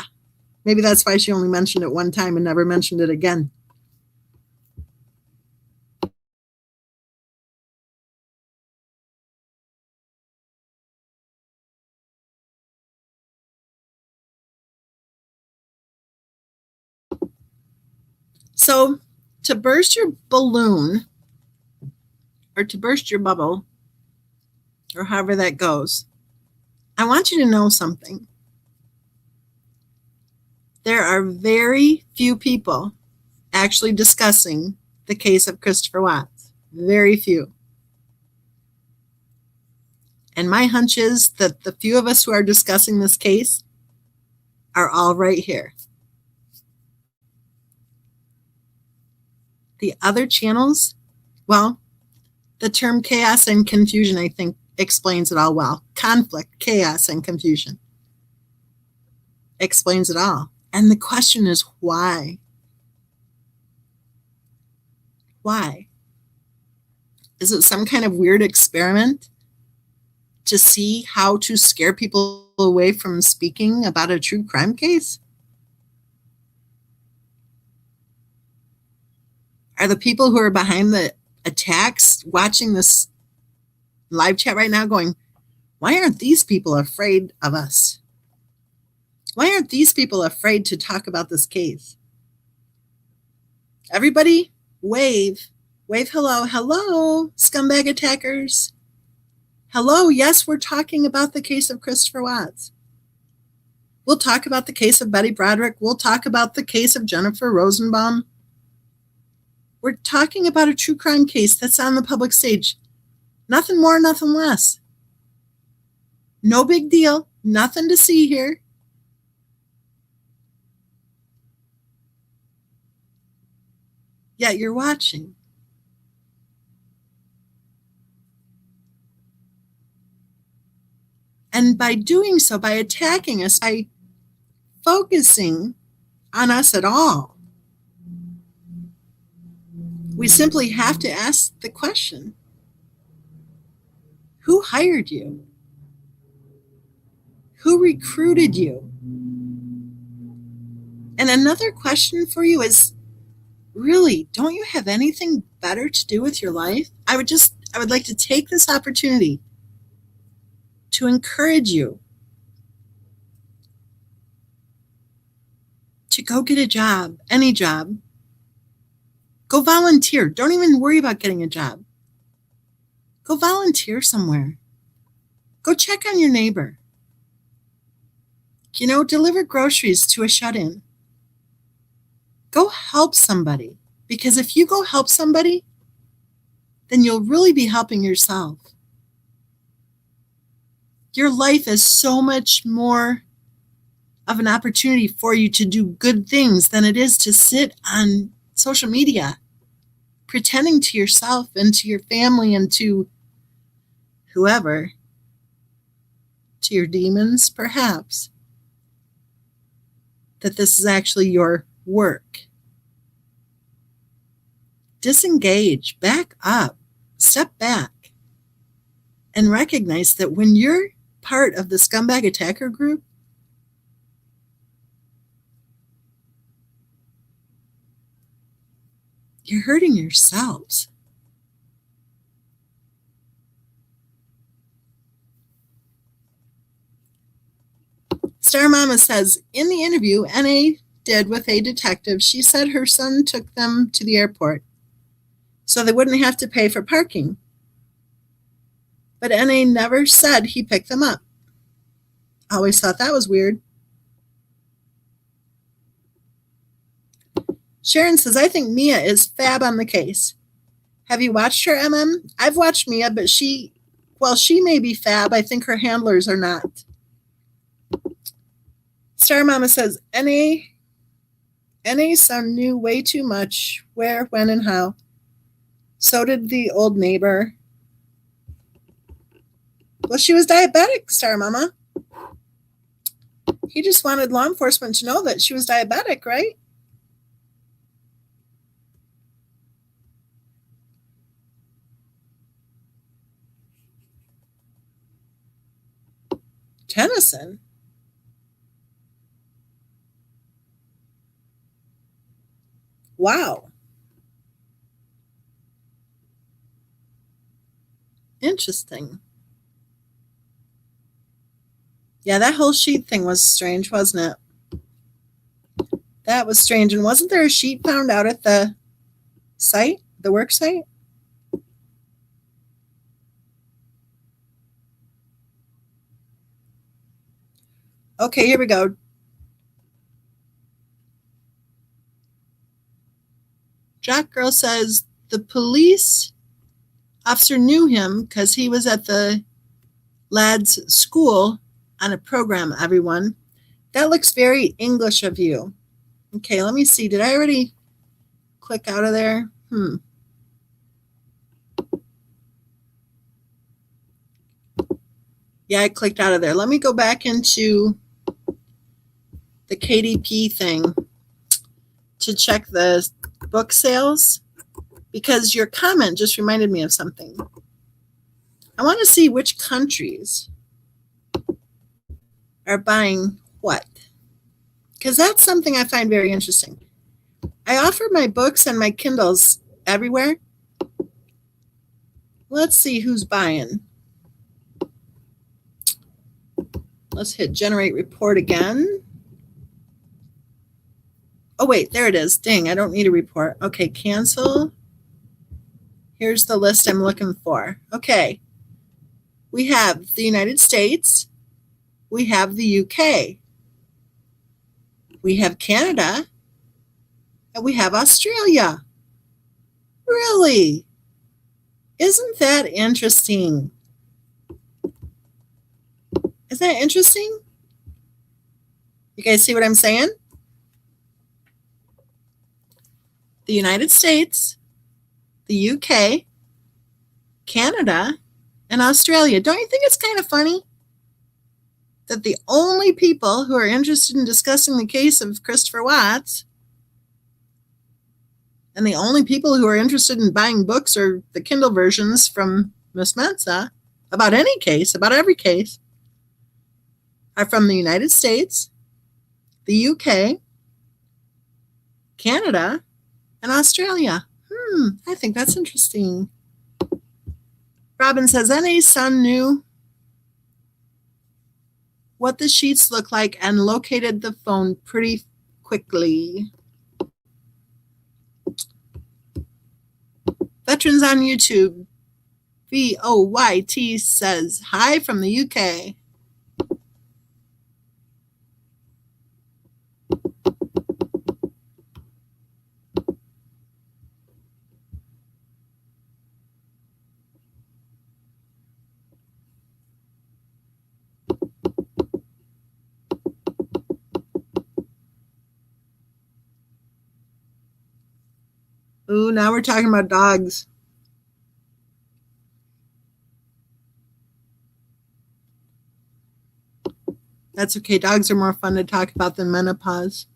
Maybe that's why she only mentioned it one time and never mentioned it again. So to burst your balloon, or to burst your bubble, or however that goes, I want you to know something. There are very few people actually discussing the case of Christopher Watts. Very few. And my hunch is that the few of us who are discussing this case are all right here. The other channels, well, the term chaos and confusion, I think, explains it all well. Conflict, chaos, and confusion explains it all. And the question is why? Why? Is it some kind of weird experiment to see how to scare people away from speaking about a true crime case? Are the people who are behind the attacks watching this live chat right now going, why aren't these people afraid of us? Why aren't these people afraid to talk about this case? Everybody, wave. Wave hello. Hello, scumbag attackers. Hello, yes, we're talking about the case of Christopher Watts. We'll talk about the case of Betty Broderick. We'll talk about the case of Jennifer Rosenbaum. We're talking about a true crime case that's on the public stage. Nothing more, nothing less. No big deal. Nothing to see here. Yet you're watching. And by doing so, by attacking us, by focusing on us at all, we simply have to ask the question, who hired you? Who recruited you? And another question for you is, really, don't you have anything better to do with your life? I would like to take this opportunity to encourage you to go get a job, any job. Go volunteer. Don't even worry about getting a job. Go volunteer somewhere. Go check on your neighbor. Deliver groceries to a shut-in. Go help somebody. Because if you go help somebody, then you'll really be helping yourself. Your life is so much more of an opportunity for you to do good things than it is to sit on social media pretending to yourself and to your family and to whoever, to your demons perhaps, that this is actually your work. Disengage, back up, step back, and recognize that when you're part of the scumbag attacker group, you're hurting yourselves. Star Mama says, in the interview N.A. did with a detective, she said her son took them to the airport so they wouldn't have to pay for parking. But N.A. never said he picked them up. I always thought that was weird. Sharon says, I think Mia is fab on the case. Have you watched her, MM? I've watched Mia, but she may be fab. I think her handlers are not. Star Mama says, NA's son knew way too much, where, when, and how. So did the old neighbor. Well, she was diabetic, Star Mama. He just wanted law enforcement to know that she was diabetic, right? Tennyson? Wow. Interesting. Yeah, that whole sheet thing was strange, wasn't it? That was strange. And wasn't there a sheet found out at the site, the work site? Okay, here we go. Jack Girl says the police officer knew him because he was at the lad's school on a program, everyone. That looks very English of you. Okay, let me see. Did I already click out of there? Yeah, I clicked out of there. Let me go back into the KDP thing to check the book sales, because your comment just reminded me of something. I want to see which countries are buying what, because that's something I find very interesting. I offer my books and my Kindles everywhere. Let's see who's buying. Let's hit generate report again. Oh, wait, there it is. Dang, I don't need a report. Okay, cancel. Here's the list I'm looking for. Okay. We have the United States. We have the UK. We have Canada. And we have Australia. Really? Isn't that interesting? Is that interesting? You guys see what I'm saying? The United States, the UK, Canada, and Australia. Don't you think it's kind of funny that the only people who are interested in discussing the case of Christopher Watts and the only people who are interested in buying books or the Kindle versions from Miss Mensa about any case, about every case, are from the United States, the UK, Canada, and Australia. I think that's interesting. Robin says, NA's son knew what the sheets look like and located the phone pretty quickly. Veterans on YouTube, VOYT says, hi from the UK. Ooh, now we're talking about dogs. That's okay. Dogs are more fun to talk about than menopause.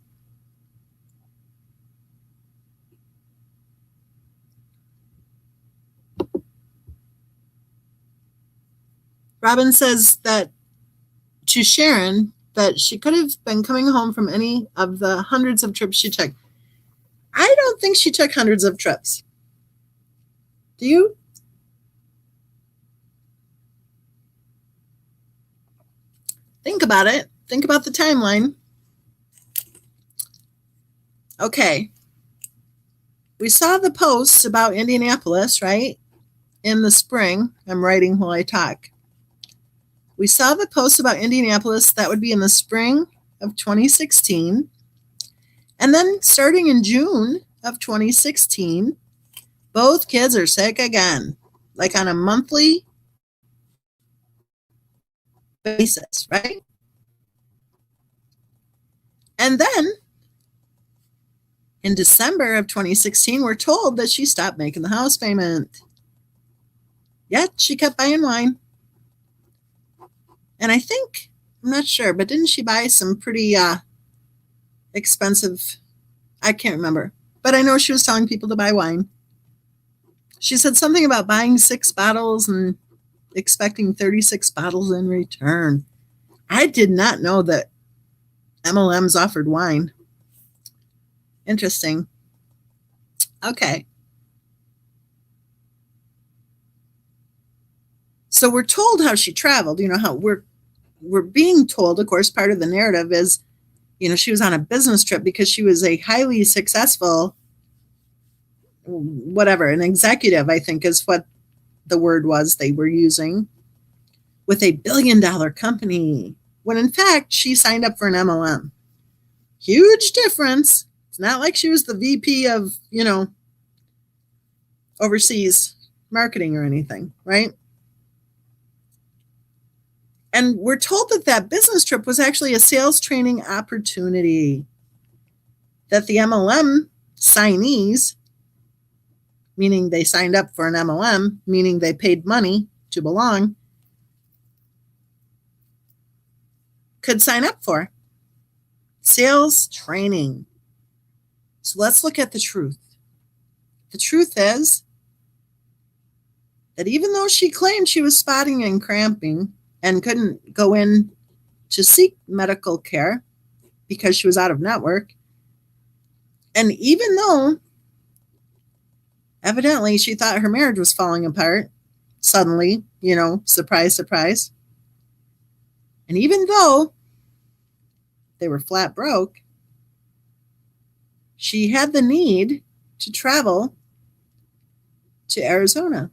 Robin says that to Sharon that she could have been coming home from any of the hundreds of trips she took. I don't think she took hundreds of trips. Do you? Think about it. Think about the timeline. Okay. We saw the posts about Indianapolis, right? In the spring. I'm writing while I talk. We saw the posts about Indianapolis. That would be in the spring of 2016. And then starting in June of 2016, both kids are sick again, like on a monthly basis, right? And then in December of 2016, we're told that she stopped making the house payment. Yet she kept buying wine. And I think, I'm not sure, but didn't she buy some pretty expensive, I can't remember, but I know she was telling people to buy wine. She said something about buying 6 bottles and expecting 36 bottles in return. I did not know that MLMs offered wine. Interesting. Okay. So we're told how she traveled. You know how we're being told, of course, part of the narrative is, you know, she was on a business trip because she was a highly successful, whatever, an executive, I think is what the word was they were using, with a $1 billion company, when in fact she signed up for an MLM. Huge difference. It's not like she was the VP of, you know, overseas marketing or anything, right? And we're told that that business trip was actually a sales training opportunity, that the MLM signees, meaning they signed up for an MLM, meaning they paid money to belong, could sign up for. Sales training. So let's look at the truth. The truth is that even though she claimed she was spotting and cramping and couldn't go in to seek medical care because she was out of network, and even though evidently she thought her marriage was falling apart suddenly, you know, surprise, surprise, and even though they were flat broke, she had the need to travel to Arizona.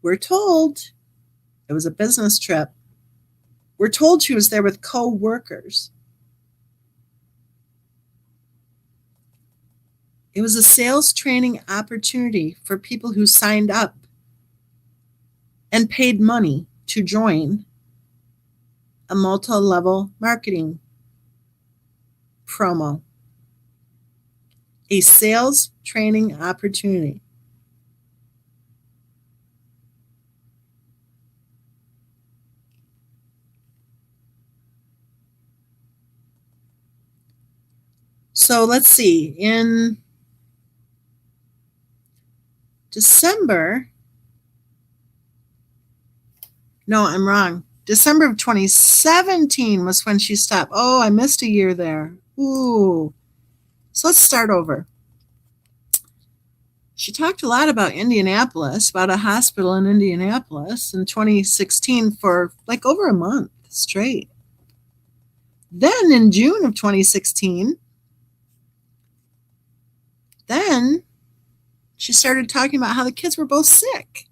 We're told it was a business trip. We're told she was there with co-workers. It was a sales training opportunity for people who signed up and paid money to join a multi-level marketing promo. A sales training opportunity. So let's see, in December, no, I'm wrong. December of 2017 was when she stopped. Oh, I missed a year there. Ooh. So let's start over. She talked a lot about Indianapolis, about a hospital in Indianapolis in 2016 for like over a month straight. Then in June of 2016, then she started talking about how the kids were both sick.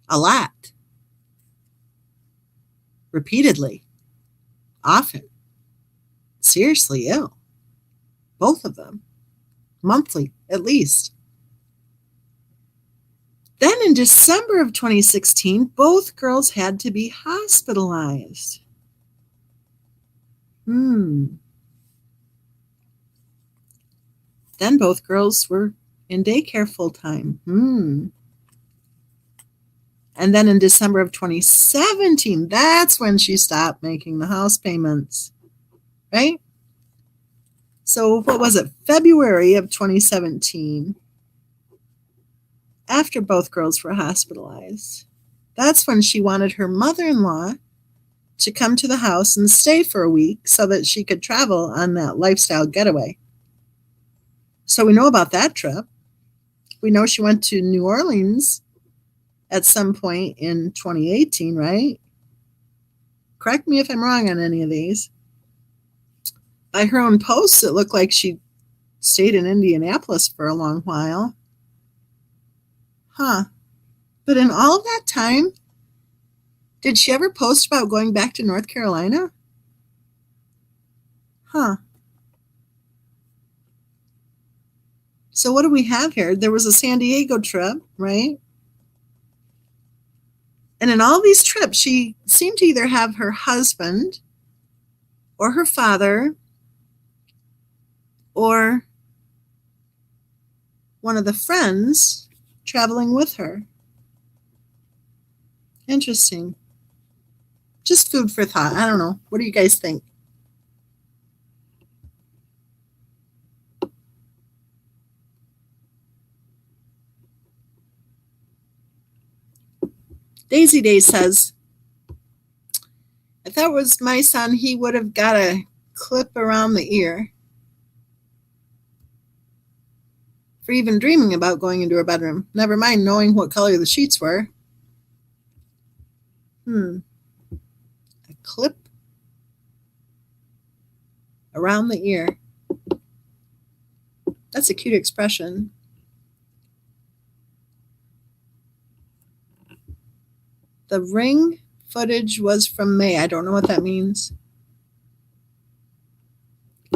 A lot. Repeatedly. Often. Seriously ill. Both of them. Monthly, at least. Then in December of 2016, both girls had to be hospitalized. Then both girls were in daycare full time. And then in December of 2017, that's when she stopped making the house payments, right? So what was it? February of 2017, after both girls were hospitalized, that's when she wanted her mother-in-law to come to the house and stay for a week so that she could travel on that lifestyle getaway. So we know about that trip. We know she went to New Orleans at some point in 2018, right? Correct me if I'm wrong on any of these. By her own posts, it looked like she stayed in Indianapolis for a long while. But in all of that time, did she ever post about going back to North Carolina? So what do we have here? There was a San Diego trip, right? And in all these trips, she seemed to either have her husband or her father or one of the friends traveling with her. Interesting. Just food for thought. I don't know. What do you guys think? Daisy Day says, if that was my son, he would have got a clip around the ear for even dreaming about going into her bedroom. Never mind knowing what color the sheets were. A clip around the ear. That's a cute expression. The ring footage was from May. I don't know what that means.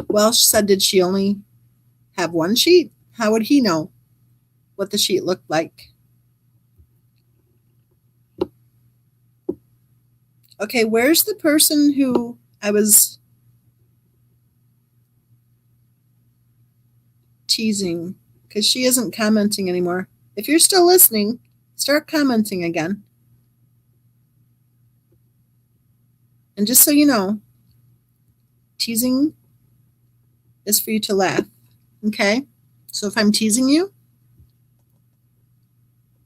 Welsh said, did she only have one sheet? How would he know what the sheet looked like? Okay, where's the person who I was teasing? Because she isn't commenting anymore. If you're still listening, start commenting again. And just so you know, teasing is for you to laugh, okay? So if I'm teasing you,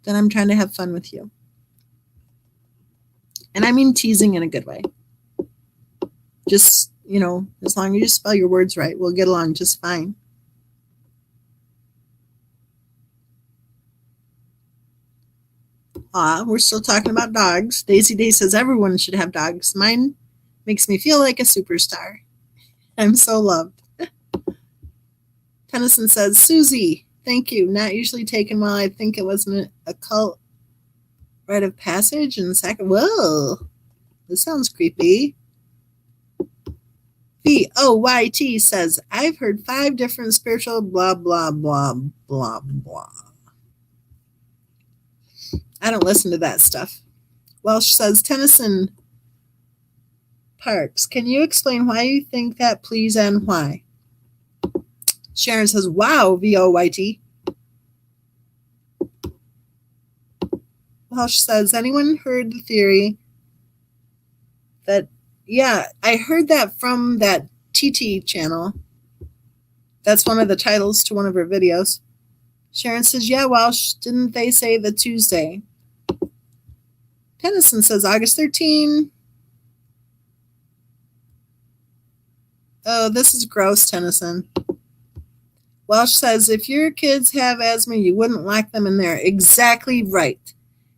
then I'm trying to have fun with you. And I mean teasing in a good way. Just, as long as you spell your words right, we'll get along just fine. We're still talking about dogs. Daisy Day says everyone should have dogs. Mine makes me feel like a superstar. I'm so loved. Tennyson says, Susie, thank you. Not usually taken well. I think it wasn't a cult rite of passage and second. Whoa, this sounds creepy. VOYT says, I've heard 5 different spiritual blah, blah, blah, blah, blah. I don't listen to that stuff. Welsh says, Tennyson Parks, can you explain why you think that, please, and why? Sharon says, wow, VOYT. Welsh says, anyone heard the theory that, yeah, I heard that from that TT channel. That's one of the titles to one of her videos. Sharon says, yeah, Welsh, didn't they say the Tuesday? Tennyson says, August 13. Oh, this is gross, Tennyson. Welsh says, if your kids have asthma, you wouldn't lock them in there. Exactly right.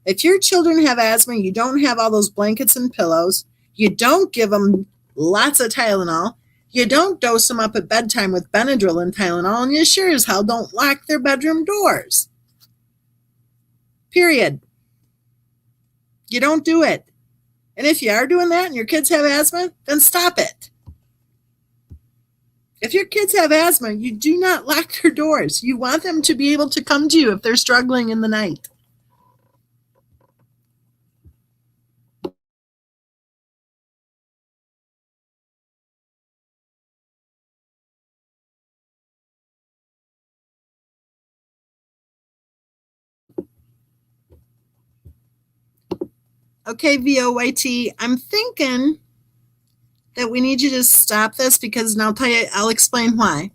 If your children have asthma, you don't have all those blankets and pillows. You don't give them lots of Tylenol. You don't dose them up at bedtime with Benadryl and Tylenol, and you sure as hell don't lock their bedroom doors. Period. You don't do it. And if you are doing that and your kids have asthma, then stop it. If your kids have asthma, you do not lock their doors. You want them to be able to come to you if they're struggling in the night. Okay, VOYT, I'm thinking that we need you to stop this because, and I'll explain why.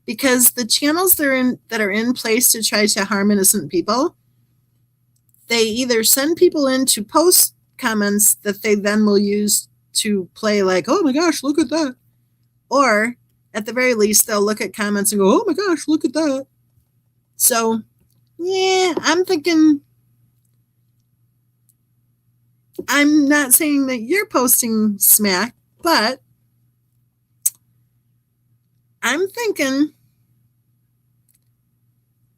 Because the channels that are in place to try to harm innocent people, they either send people in to post comments that they then will use to play like, oh my gosh, look at that. Or at the very least, they'll look at comments and go, oh my gosh, look at that. So, yeah, I'm thinking, I'm not saying that you're posting smack, but I'm thinking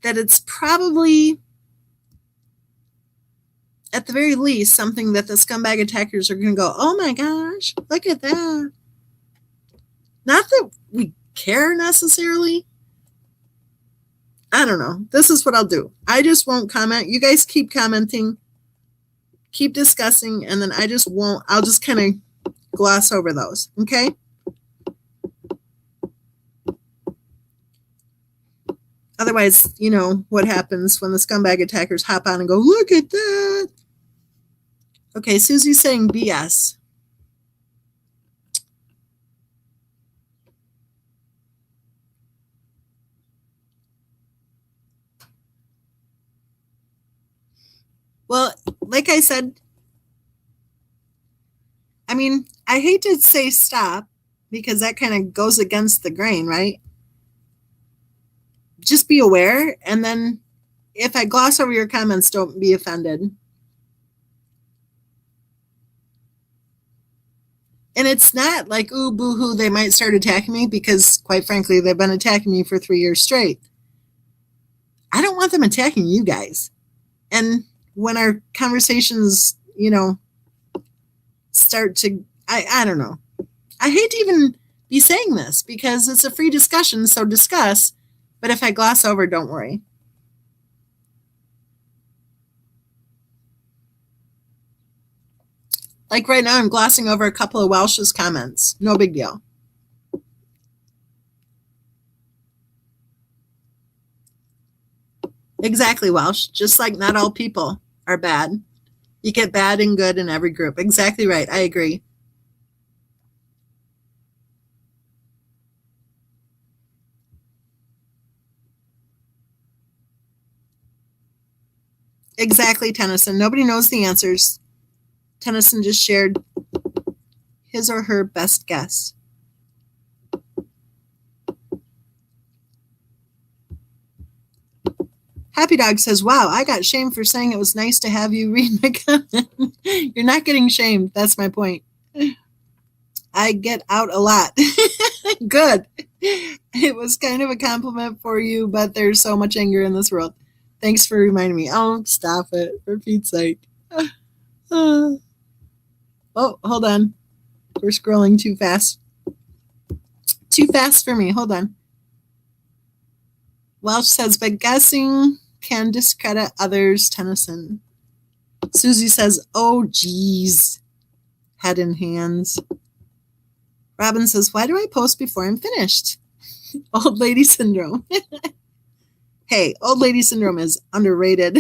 that it's probably, at the very least, something that the scumbag attackers are going to go, oh my gosh, look at that. Not that we care necessarily. I don't know. This is what I'll do. I just won't comment. You guys keep commenting, keep discussing, and then I'll just kind of gloss over those. Okay? Otherwise, you know what happens when the scumbag attackers hop on and go, look at that. Okay, Susie's saying BS. Well, like I said, I mean, I hate to say stop because that kind of goes against the grain, right? Just be aware, and then if I gloss over your comments, don't be offended. And it's not like, ooh, boo-hoo, they might start attacking me because, quite frankly, they've been attacking me for 3 years straight. I don't want them attacking you guys. And when our conversations, you know, start to, I don't know. I hate to even be saying this because it's a free discussion, so discuss. But if I gloss over, don't worry. Like right now, I'm glossing over a couple of Welsh's comments. No big deal. Exactly, Welsh. Just like not all people are bad. You get bad and good in every group. Exactly right. I agree. Exactly, Tennyson. Nobody knows the answers. Tennyson just shared his or her best guess. Happy Dog says, wow, I got shamed for saying it was nice to have you read my comment. You're not getting shamed. That's my point. I get out a lot. Good. It was kind of a compliment for you, but there's so much anger in this world. Thanks for reminding me. Oh, stop it, for Pete's sake. Oh, hold on. We're scrolling too fast. Too fast for me. Hold on. Welsh says, but guessing can discredit others, Tennyson. Susie says, oh, geez. Head in hands. Robin says, why do I post before I'm finished? Old lady syndrome. Hey, old lady syndrome is underrated.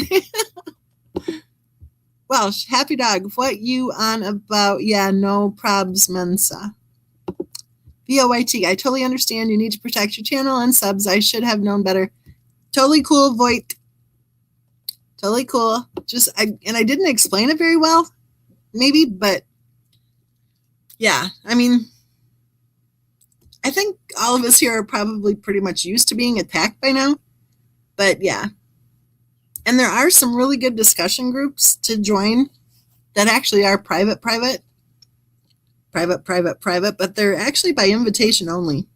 Welsh, Happy Dog, what you on about? Yeah, no probs, Mensa. VOYT, I totally understand. You need to protect your channel and subs. I should have known better. Totally cool, Voight. Totally cool. And I didn't explain it very well, maybe, but yeah, I mean, I think all of us here are probably pretty much used to being attacked by now, but yeah. And there are some really good discussion groups to join that actually are private, but they're actually by invitation only.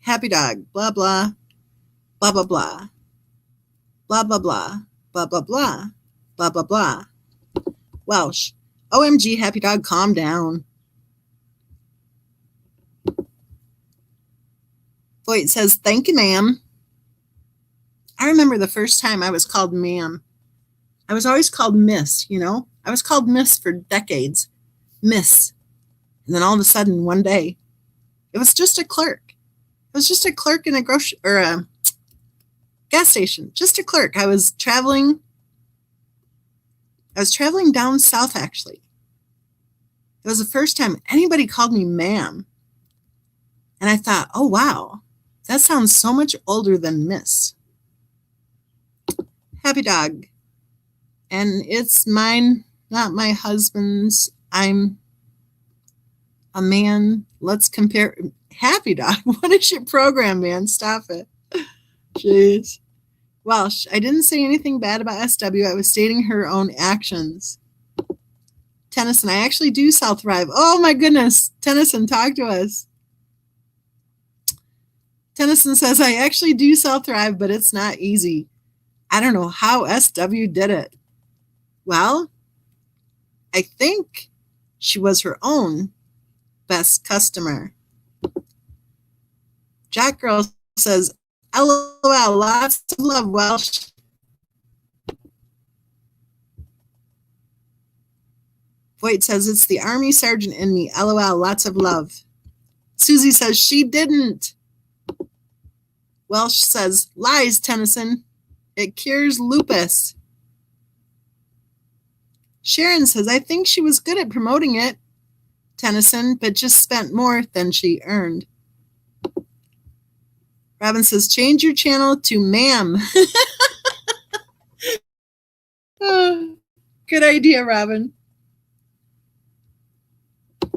Happy Dog, blah, blah, blah, blah, blah, blah, blah, blah, blah, blah, blah, blah, blah, blah. Welsh, OMG, Happy Dog, calm down. Voight says, thank you, ma'am. I remember the first time I was called ma'am. I was always called miss, you know? I was called miss for decades. Miss. And then all of a sudden, one day, it was just a clerk. It was just a clerk in a gas station. Just a clerk. I was traveling I was traveling down south, actually. It was the first time anybody called me ma'am. And I thought, oh, wow, that sounds so much older than miss. Happy dog. And it's mine, not my husband's. I'm a man. Let's compare. Happy dog. What is your program, man? Stop it. Jeez. Welsh, I didn't say anything bad about SW. I was stating her own actions. Tennyson, I actually do South Thrive. Oh my goodness. Tennyson, talk to us. Tennyson says, I actually do South Thrive, but it's not easy. I don't know how SW did it. Well, I think she was her own best customer. Jack Girl says, LOL, lots of love, Welsh. Voight says, it's the Army Sergeant in me. LOL, lots of love. Susie says, she didn't. Welsh says, lies, Tennyson. It cures lupus. Sharon says, I think she was good at promoting it, Tennyson, but just spent more than she earned. Robin says, change your channel to ma'am. Oh, good idea, Robin.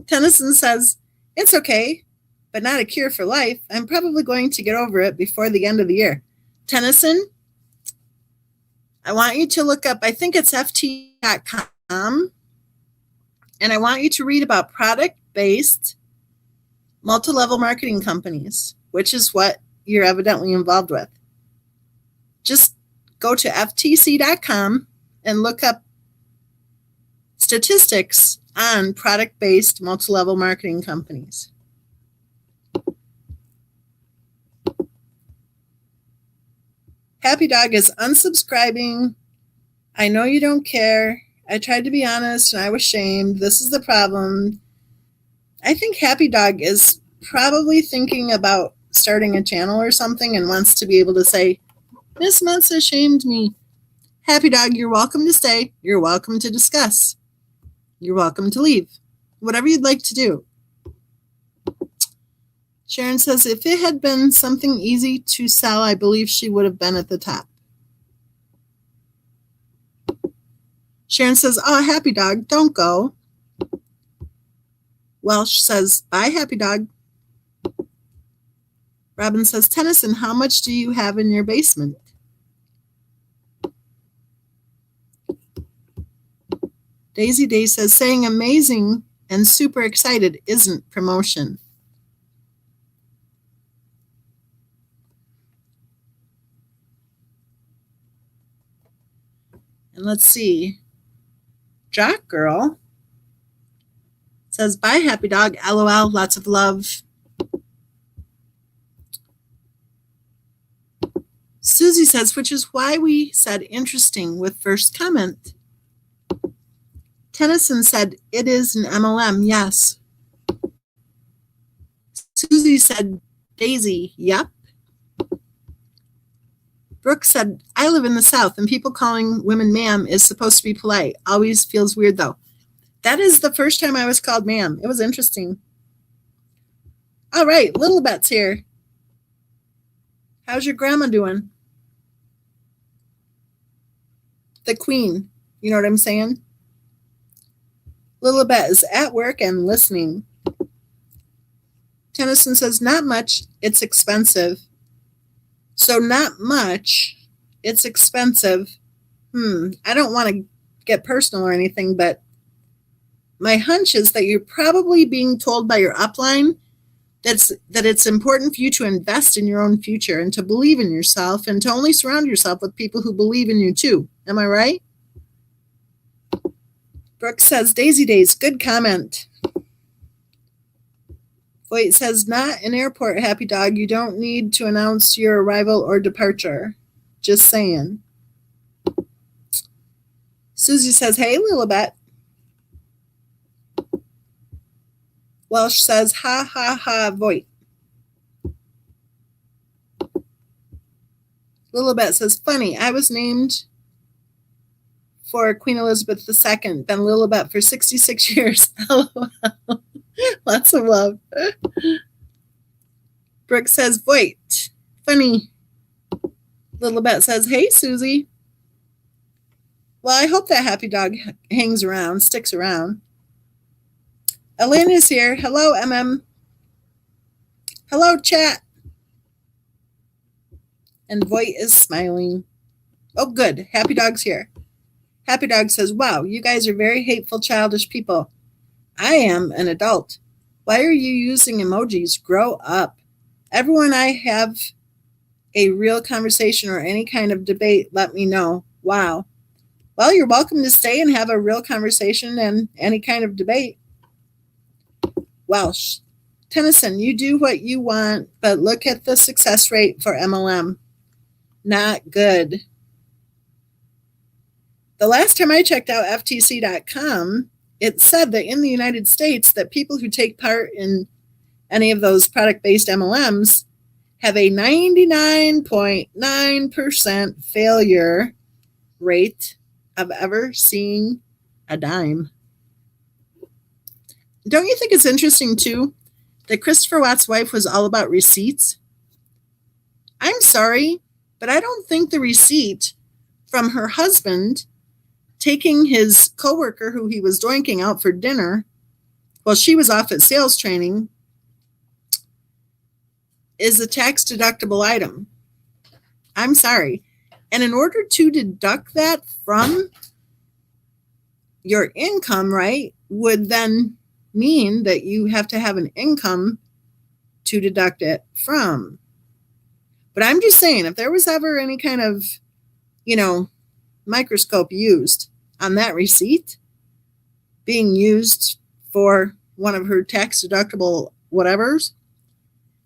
Tennyson says, it's okay, but not a cure for life. I'm probably going to get over it before the end of the year. Tennyson, I want you to look up, I think it's ft.com, and I want you to read about product-based multi-level marketing companies, which is what you're evidently involved with. Just go to ftc.com and look up statistics on product-based multi-level marketing companies. Happy Dog is unsubscribing. I know you don't care. I tried to be honest and I was shamed. This is the problem. I think Happy Dog is probably thinking about starting a channel or something and wants to be able to say, Miss Mensa shamed me. Happy Dog, you're welcome to stay. You're welcome to discuss. You're welcome to leave. Whatever you'd like to do. Sharon says, if it had been something easy to sell, I believe she would have been at the top. Sharon says, oh, Happy Dog, don't go. Welsh says, bye, Happy Dog. Robin says, Tennyson, how much do you have in your basement? Daisy Day says, saying amazing and super excited isn't promotion. And let's see. Jock Girl says, bye, Happy Dog. LOL, lots of love. Susie says, which is why we said interesting with first comment. Tennyson said, it is an MLM, yes. Susie said, Daisy, yep. Brooke said, I live in the South, and people calling women ma'am is supposed to be polite. Always feels weird, though. That is the first time I was called ma'am. It was interesting. All right, Little Bet's here. How's your grandma doing? The queen. You know what I'm saying? Little Bet is at work and listening. Tennyson says, not much. It's expensive. So not much. It's expensive. I don't want to get personal or anything, but my hunch is that you're probably being told by your upline that it's important for you to invest in your own future and to believe in yourself and to only surround yourself with people who believe in you too. Am I right? Brooke says, Daisy Days, good comment. Voight says, not an airport, Happy Dog. You don't need to announce your arrival or departure. Just saying. Susie says, hey, Lilibet. Welsh says, ha, ha, ha, Voight. Lilibet says, funny, I was named for Queen Elizabeth II. Been Lilibet for 66 years. LOL. Lots of love. Brooke says, Voight. Funny. Lilibet says, hey, Susie. Well, I hope that happy dog hangs around, sticks around. Elena's here. Hello, MM. Hello, chat. And Voight is smiling. Oh, good. Happy Dog's here. Happy Dog says, wow, you guys are very hateful, childish people. I am an adult. Why are you using emojis? Grow up. Everyone I have a real conversation or any kind of debate, let me know. Wow. Well, you're welcome to stay and have a real conversation and any kind of debate. Welsh. Tennyson, you do what you want, but look at the success rate for MLM. Not good. The last time I checked out FTC.com, it said that in the United States that people who take part in any of those product-based MLMs have a 99.9% failure rate of ever seeing a dime. Don't you think it's interesting, too, that Christopher Watt's wife was all about receipts? I'm sorry, but I don't think the receipt from her husband taking his coworker who he was doinking out for dinner while she was off at sales training is a tax-deductible item. I'm sorry. And in order to deduct that from your income, right, would then mean that you have to have an income to deduct it from. But I'm just saying, if there was ever any kind of, microscope used on that receipt being used for one of her tax-deductible whatevers,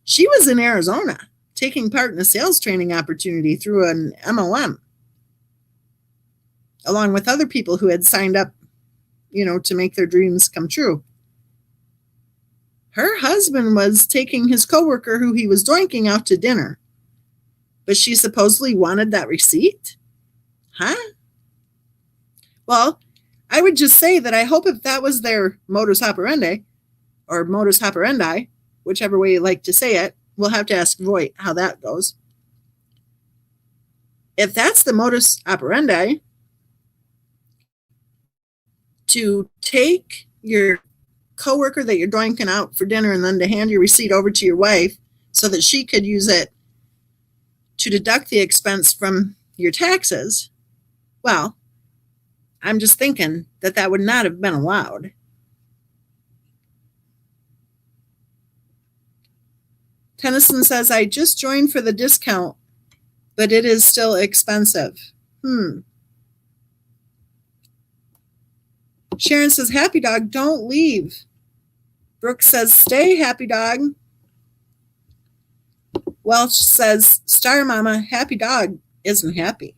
she was in Arizona taking part in a sales training opportunity through an MLM, along with other people who had signed up, to make their dreams come true. Her husband was taking his coworker who he was doinking out to dinner, but she supposedly wanted that receipt? Huh? Well, I would just say that I hope if that was their modus operandi, or modus operandi, whichever way you like to say it, we'll have to ask Voight how that goes. If that's the modus operandi, to take your coworker that you're doinking out for dinner and then to hand your receipt over to your wife so that she could use it to deduct the expense from your taxes, well, I'm just thinking that that would not have been allowed. Tennyson says, I just joined for the discount, but it is still expensive. Sharon says, Happy Dog, don't leave. Brooke says, stay, Happy Dog. Welch says, Star Mama, Happy Dog isn't happy.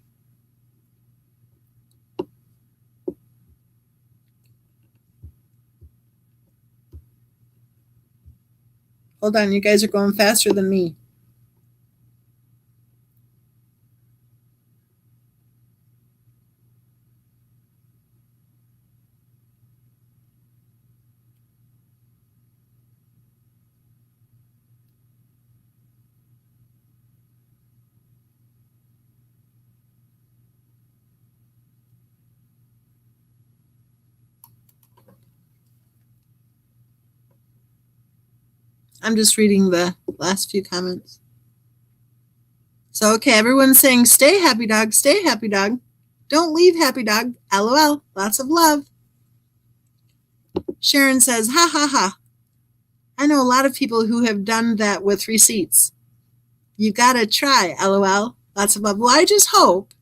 Hold on, you guys are going faster than me. I'm just reading the last few comments. So, okay, everyone's saying, stay, Happy Dog, stay, Happy Dog. Don't leave, Happy Dog. LOL. Lots of love. Sharon says, ha, ha, ha. I know a lot of people who have done that with receipts. You gotta try, LOL. Lots of love. Well, I just hope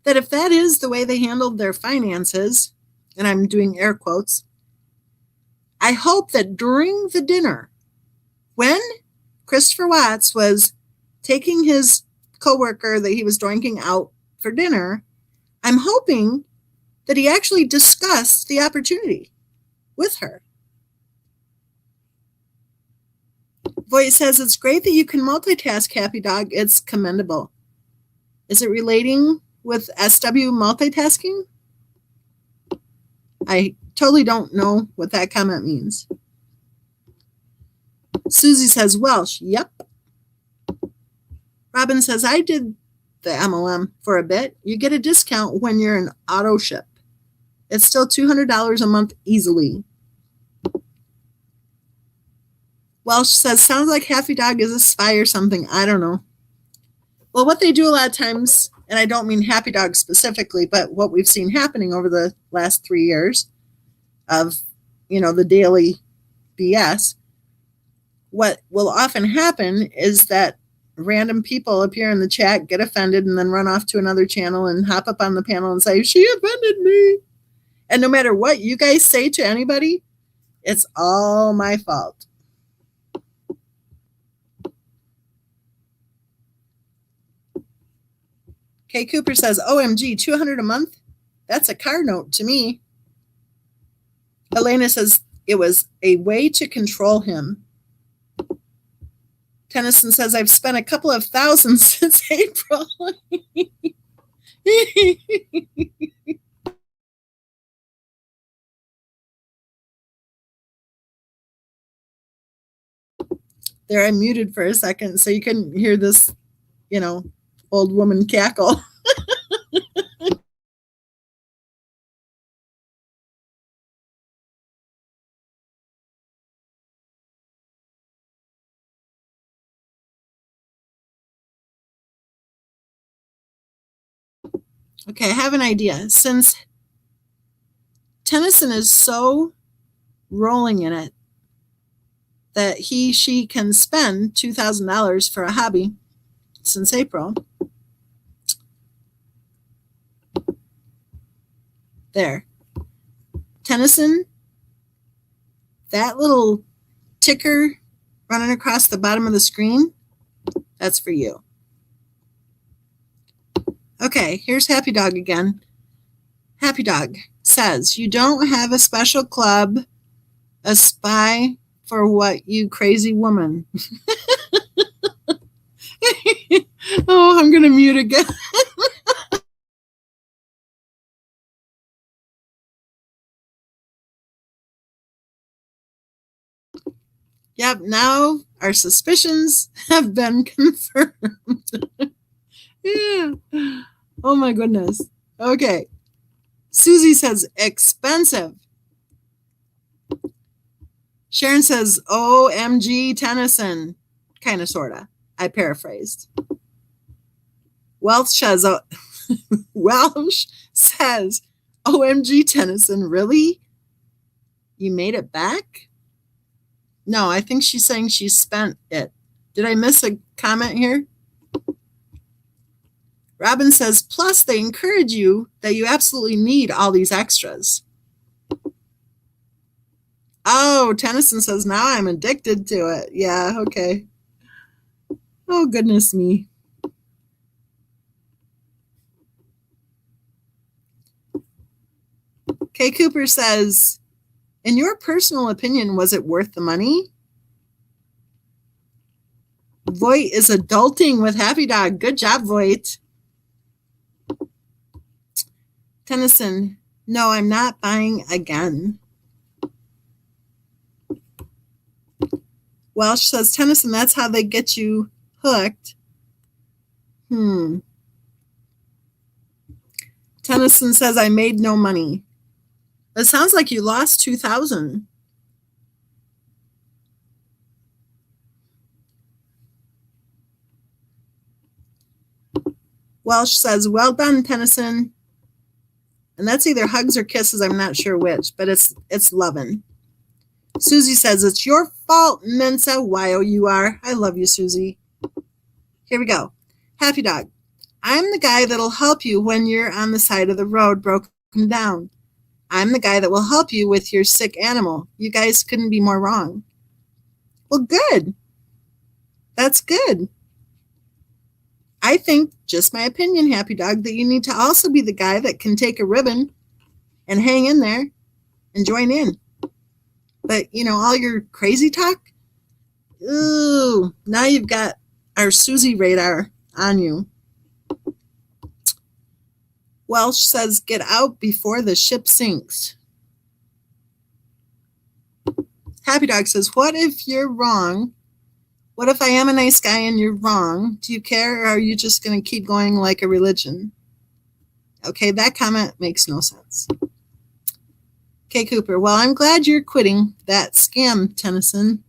that if that is the way they handled their finances, and I'm doing air quotes, I hope that during the dinner, when Christopher Watts was taking his coworker that he was doinking out for dinner, I'm hoping that he actually discussed the opportunity with her. Voice says, it's great that you can multitask, Happy Dog. It's commendable. Is it relating with SW multitasking? I totally don't know what that comment means. Susie says, Welsh. Yep. Robin says, I did the MLM for a bit. You get a discount when you're an auto ship. It's still $200 a month easily. Welsh says, sounds like Happy Dog is a spy or something. I don't know. Well, what they do a lot of times, and I don't mean Happy Dog specifically, but what we've seen happening over the last 3 years of, the daily BS, what will often happen is that random people appear in the chat, get offended, and then run off to another channel and hop up on the panel and say, she offended me. And no matter what you guys say to anybody, it's all my fault. Kay Cooper says, OMG, $200 a month? That's a car note to me. Elena says, it was a way to control him. Tennyson says, I've spent a couple of thousand since April. There, I muted for a second so you couldn't hear this, old woman cackle. Okay, I have an idea. Since Tennyson is so rolling in it that she can spend $2,000 for a hobby since April. There. Tennyson, that little ticker running across the bottom of the screen, that's for you. Okay, here's Happy Dog again. Happy Dog says, you don't have a special club, a spy for what, you crazy woman? Oh, I'm going to mute again. Yep, now our suspicions have been confirmed. Yeah. Oh my goodness. Okay. Susie says expensive. Sharon says OMG Tennyson. Kind of, sort of. I paraphrased. Welsh says OMG Tennyson. Really? You made it back? No, I think she's saying she spent it. Did I miss a comment here? Robin says, plus they encourage you that you absolutely need all these extras. Oh, Tennyson says, now I'm addicted to it. Yeah, okay. Oh, goodness me. Kay Cooper says, in your personal opinion, was it worth the money? Voight is adulting with Happy Dog. Good job, Voight. Tennyson, no, I'm not buying again. Welsh says, Tennyson, that's how they get you hooked. Tennyson says, I made no money. It sounds like you lost $2,000. Welsh says, well done, Tennyson. And that's either hugs or kisses. I'm not sure which, but it's loving. Susie says, it's your fault, Mensa, Y-O-U-R. I love you, Susie. Here we go. Happy Dog. I'm the guy that'll help you when you're on the side of the road broken down. I'm the guy that will help you with your sick animal. You guys couldn't be more wrong. Well, good. That's good. I think, just my opinion, Happy Dog, that you need to also be the guy that can take a ribbon and hang in there and join in. But, all your crazy talk, ooh, now you've got our Susie radar on you. Welsh says, get out before the ship sinks. Happy Dog says, what if you're wrong? What if I am a nice guy and you're wrong? Do you care, or are you just going to keep going like a religion? Okay, that comment makes no sense. Kay Cooper, well, I'm glad you're quitting that scam, Tennyson.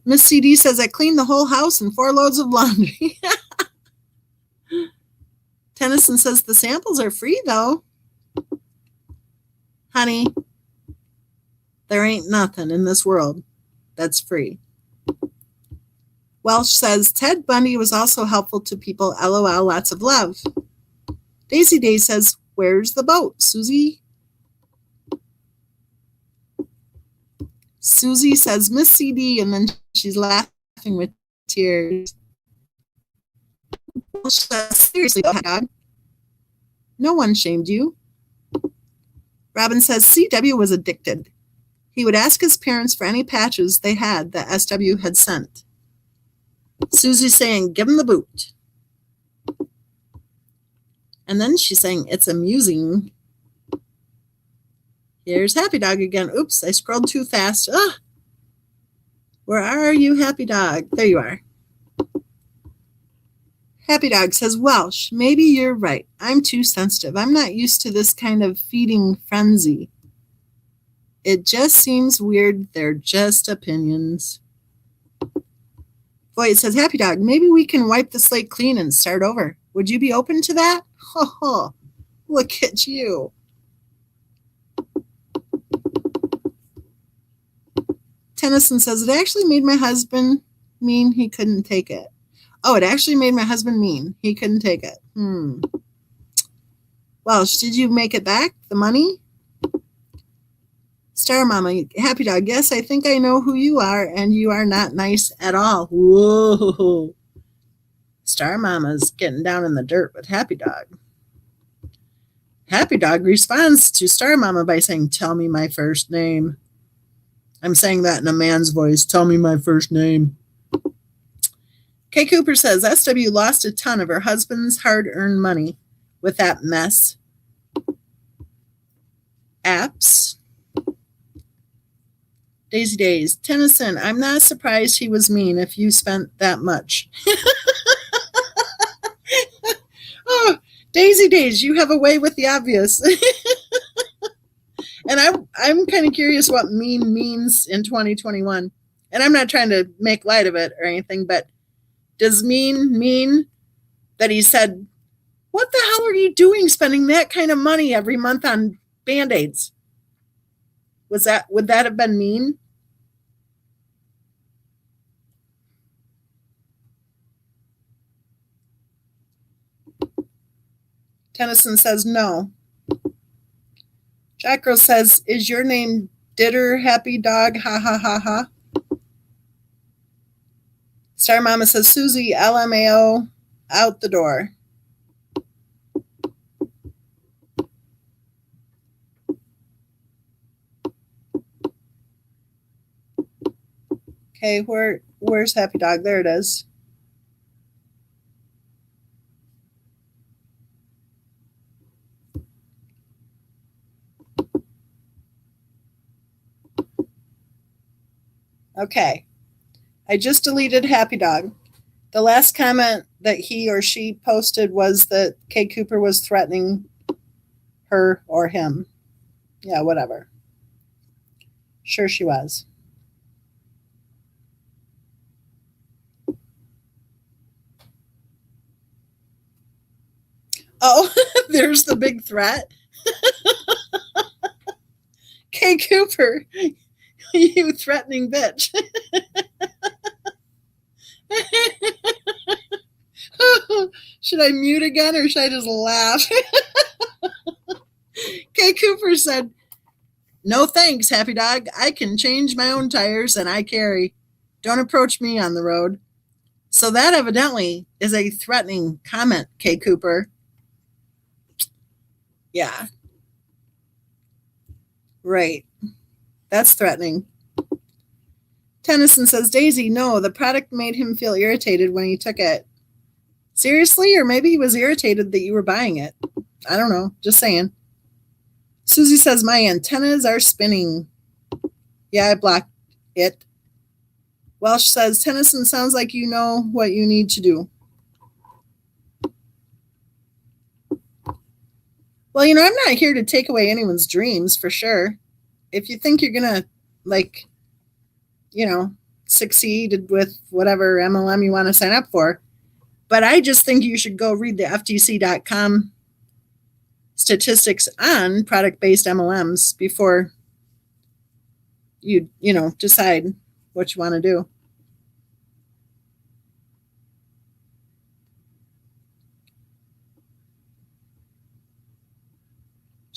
Miss CD says, I cleaned the whole house and 4 loads of laundry. Tennyson says, the samples are free, though. Honey, there ain't nothing in this world that's free. Welsh says, Ted Bundy was also helpful to people. LOL, lots of love. Daisy Day says, where's the boat, Susie? Susie says, Miss CD, and then she's laughing with tears. Welsh says, seriously, oh my God. No one shamed you. Robin says, CW was addicted. He would ask his parents for any patches they had that SW had sent. Susie's saying, give him the boot. And then she's saying, it's amusing. Here's Happy Dog again. Oops, I scrolled too fast. Ah, where are you, Happy Dog? There you are. Happy Dog says, Welsh, maybe you're right. I'm too sensitive. I'm not used to this kind of feeding frenzy. It just seems weird. They're just opinions. Boy, it says, Happy Dog, maybe we can wipe the slate clean and start over. Would you be open to that? Oh, look at you. Tennyson says, it actually made my husband mean he couldn't take it. Oh, it actually made my husband mean he couldn't take it. Welsh, did you make it back? The money? Star Mama, Happy Dog, yes, I think I know who you are, and you are not nice at all. Whoa. Star Mama's getting down in the dirt with Happy Dog. Happy Dog responds to Star Mama by saying, tell me my first name. I'm saying that in a man's voice. Tell me my first name. Kay Cooper says, SW lost a ton of her husband's hard-earned money with that mess. Apps. Daisy Days. Tennyson, I'm not surprised he was mean if you spent that much. Oh, Daisy Days, you have a way with the obvious. And I'm kind of curious what mean means in 2021. And I'm not trying to make light of it or anything, but does mean that he said, what the hell are you doing spending that kind of money every month on Band-Aids? Would that have been mean? Tennyson says no. Jack Girl says, is your name Ditter Happy Dog? Ha ha ha ha. Star Mama says, Susie, LMAO, out the door. Okay, where's Happy Dog? There it is. Okay. I just deleted Happy Dog. The last comment that he or she posted was that Kay Cooper was threatening her or him. Yeah, whatever. Sure she was. Oh, there's the big threat. Kay Cooper, you threatening bitch. Should I mute again or should I just laugh? Kay Cooper said, no thanks, Happy Dog. I can change my own tires and I carry. Don't approach me on the road. So that evidently is a threatening comment, Kay Cooper. Yeah. Right. That's threatening. Tennyson says, Daisy, no, the product made him feel irritated when he took it. Seriously? Or maybe he was irritated that you were buying it. I don't know. Just saying. Susie says, my antennas are spinning. Yeah, I blocked it. Welsh says, Tennyson, sounds like you know what you need to do. Well, I'm not here to take away anyone's dreams, for sure. If you think you're going to, succeed with whatever MLM you want to sign up for. But I just think you should go read the FTC.com statistics on product-based MLMs before you decide what you want to do.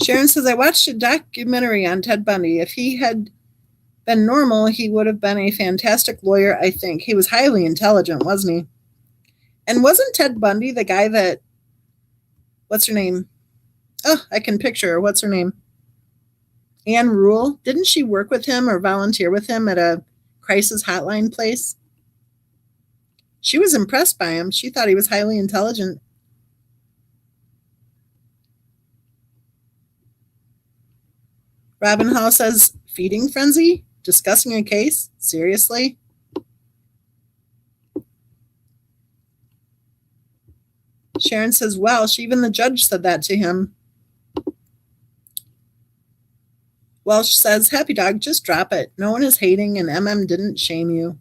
Sharon says, I watched a documentary on Ted Bundy. If he had been normal, he would have been a fantastic lawyer, I think. He was highly intelligent, wasn't he? And wasn't Ted Bundy the guy that, what's her name? Oh, I can picture her. What's her name? Anne Rule. Didn't she work with him or volunteer with him at a crisis hotline place? She was impressed by him. She thought he was highly intelligent. Robin Hall says, feeding frenzy? Discussing a case? Seriously? Sharon says, Welsh, even the judge said that to him. Welsh says, Happy Dog, just drop it. No one is hating and MM didn't shame you.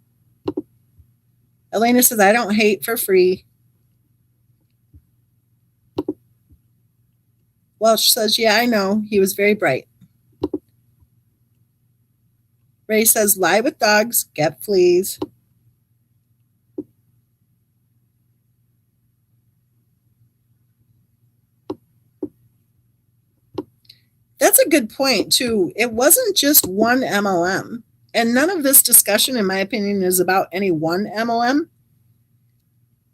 Elena says, I don't hate for free. Welsh says, yeah, I know. He was very bright. Ray says, lie with dogs, get fleas. That's a good point, too. It wasn't just one MLM. And none of this discussion, in my opinion, is about any one MLM.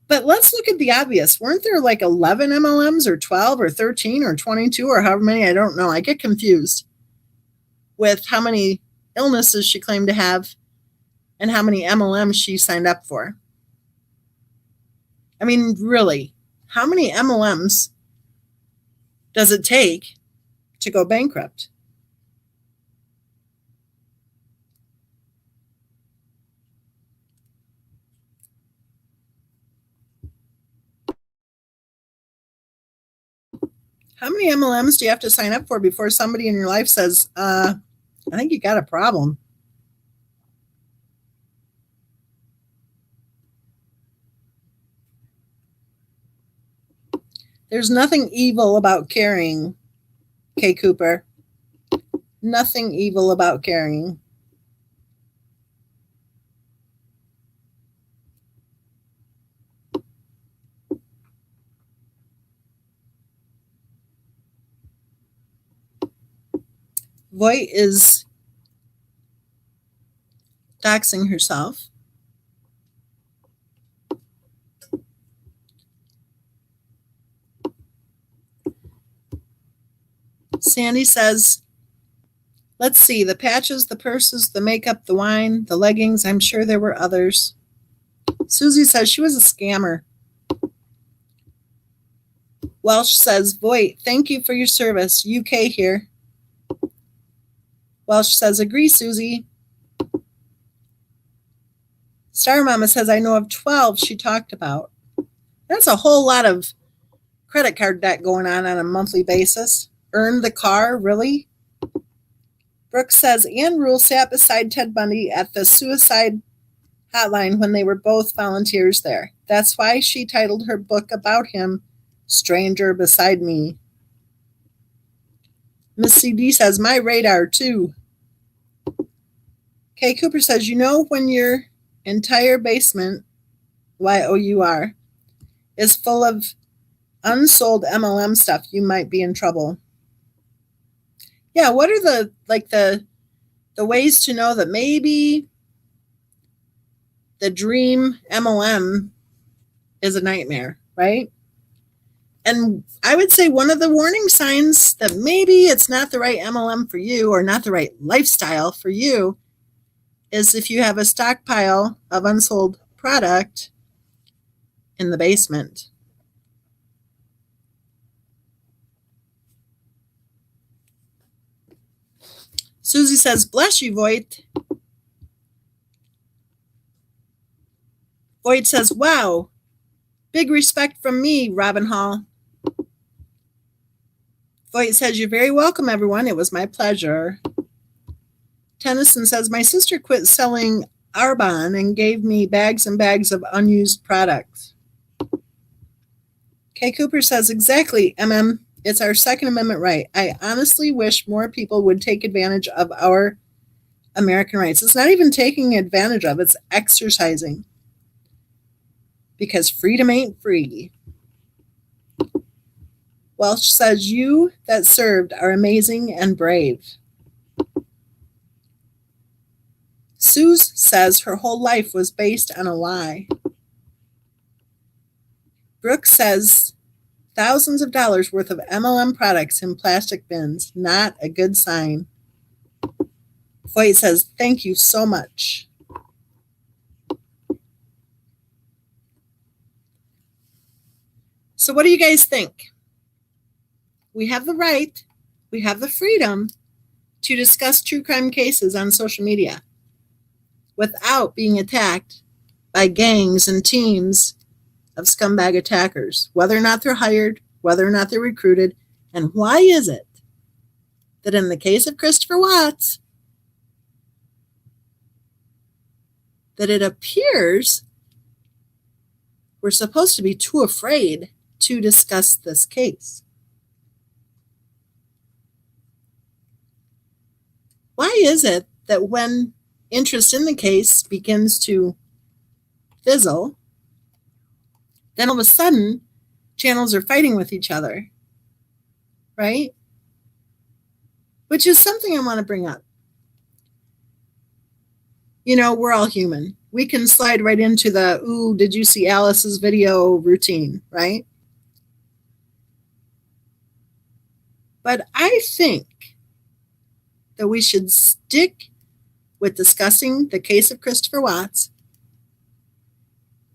But let's look at the obvious. Weren't there like 11 MLMs or 12 or 13 or 22 or however many? I don't know. I get confused with how many illnesses she claimed to have and how many MLMs she signed up for. I mean, really, how many MLMs does it take to go bankrupt? How many MLMs do you have to sign up for before somebody in your life says, I think you got a problem? There's nothing evil about carrying, Kay Cooper. Nothing evil about carrying. Voight is doxing herself. Sandy says, let's see, the patches, the purses, the makeup, the wine, the leggings. I'm sure there were others. Susie says she was a scammer. Welsh says, Voight, thank you for your service. UK here. Welsh says, agree, Susie. Star Mama says, I know of 12 she talked about. That's a whole lot of credit card debt going on a monthly basis. Earn the car, really? Brooks says, Anne Rule sat beside Ted Bundy at the suicide hotline when they were both volunteers there. That's why she titled her book about him, Stranger Beside Me. Miss CD says, my radar, too. Kay Cooper says, when your entire basement, YOUR, is full of unsold MLM stuff, you might be in trouble. Yeah, what are the ways to know that maybe the dream MLM is a nightmare, right? And I would say one of the warning signs that maybe it's not the right MLM for you or not the right lifestyle for you is if you have a stockpile of unsold product in the basement. Susie says, bless you, Voight. Voight says, wow, big respect from me, Robin Hall. Voight says, you're very welcome, everyone. It was my pleasure. Tennyson says, my sister quit selling Arbonne and gave me bags and bags of unused products. Kay Cooper says, exactly, MM. It's our Second Amendment right. I honestly wish more people would take advantage of our American rights. It's not even taking advantage of, it's exercising. Because freedom ain't free. Welsh says, you that served are amazing and brave. Suze says her whole life was based on a lie. Brooke says, thousands of dollars worth of MLM products in plastic bins. Not a good sign. Voight says, thank you so much. So what do you guys think? We have the right, we have the freedom to discuss true crime cases on social media without being attacked by gangs and teams of scumbag attackers, whether or not they're hired, whether or not they're recruited. And why is it that in the case of Christopher Watts, that it appears we're supposed to be too afraid to discuss this case? Why is it that when interest in the case begins to fizzle, then all of a sudden channels are fighting with each other, right? Which is something I want to bring up. You know, we're all human. We can slide right into the, ooh, did you see Alice's video routine, right? But I think that we should stick with discussing the case of Christopher Watts,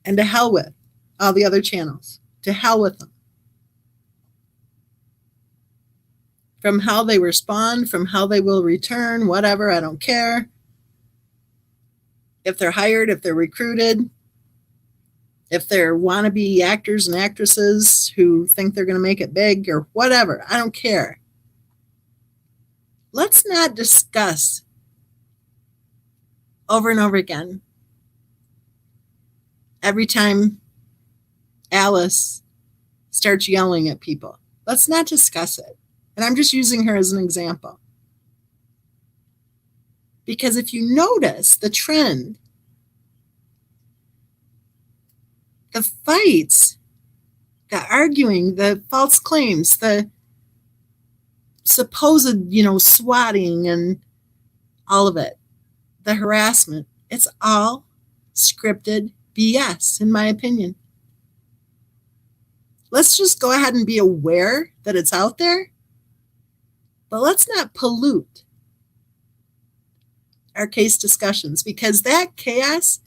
and to hell with all the other channels. To hell with them. From how they respond, from how they will return, whatever, I don't care. If they're hired, if they're recruited, if they're wannabe actors and actresses who think they're going to make it big or whatever, I don't care. Let's not discuss over and over again every time Alice starts yelling at people. Let's not discuss it. And I'm just using her as an example. Because if you notice the trend, the fights, the arguing, the false claims, the supposed, swatting and all of it, the harassment, it's all scripted BS, in my opinion. Let's just go ahead and be aware that it's out there, but let's not pollute our case discussions, because that chaos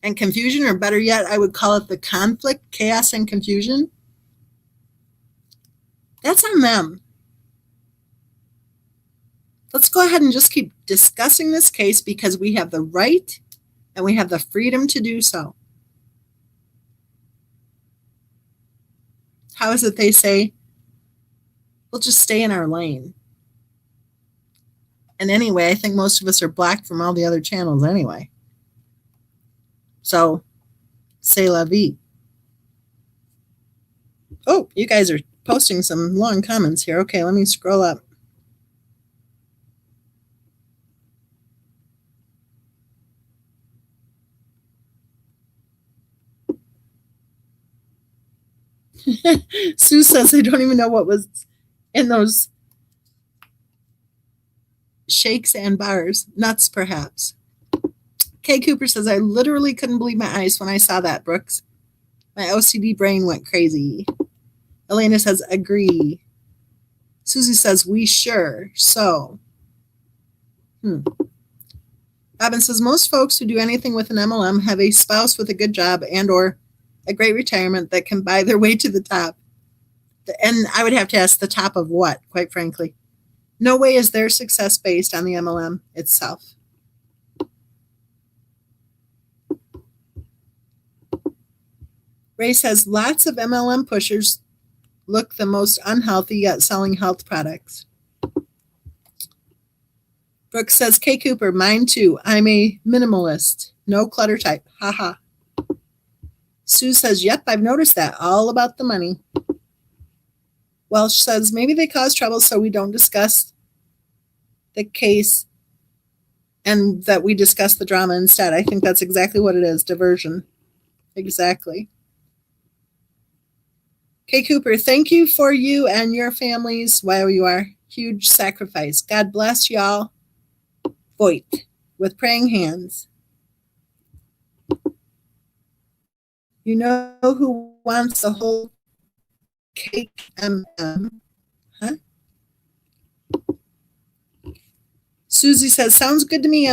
and confusion, or better yet, I would call it the conflict, chaos and confusion, that's on them. Let's go ahead and just keep discussing this case because we have the right and we have the freedom to do so. How is it they say, we'll just stay in our lane? And anyway, I think most of us are blocked from all the other channels anyway. So, c'est la vie. Oh, you guys are posting some long comments here. Okay, let me scroll up. Sue says, I don't even know what was in those shakes and bars. Nuts, perhaps. Kay Cooper says, I literally couldn't believe my eyes when I saw that, Brooks. My OCD brain went crazy. Elena says, agree. Susie says, we sure. So. Robin says, most folks who do anything with an MLM have a spouse with a good job and or a great retirement that can buy their way to the top. And I would have to ask, the top of what, quite frankly? No way is their success based on the MLM itself. Ray says lots of MLM pushers look the most unhealthy yet selling health products. Brooks says, Kay Cooper, mine too. I'm a minimalist. No clutter type. Haha. Sue says, yep, I've noticed that. All about the money. Welsh says, maybe they cause trouble so we don't discuss the case and that we discuss the drama instead. I think that's exactly what it is. Diversion. Exactly. Kay Cooper, thank you for you and your families. Wow, you are. Huge sacrifice. God bless y'all. Voight with praying hands. You know who wants the whole cake? Huh? Susie says, sounds good to me,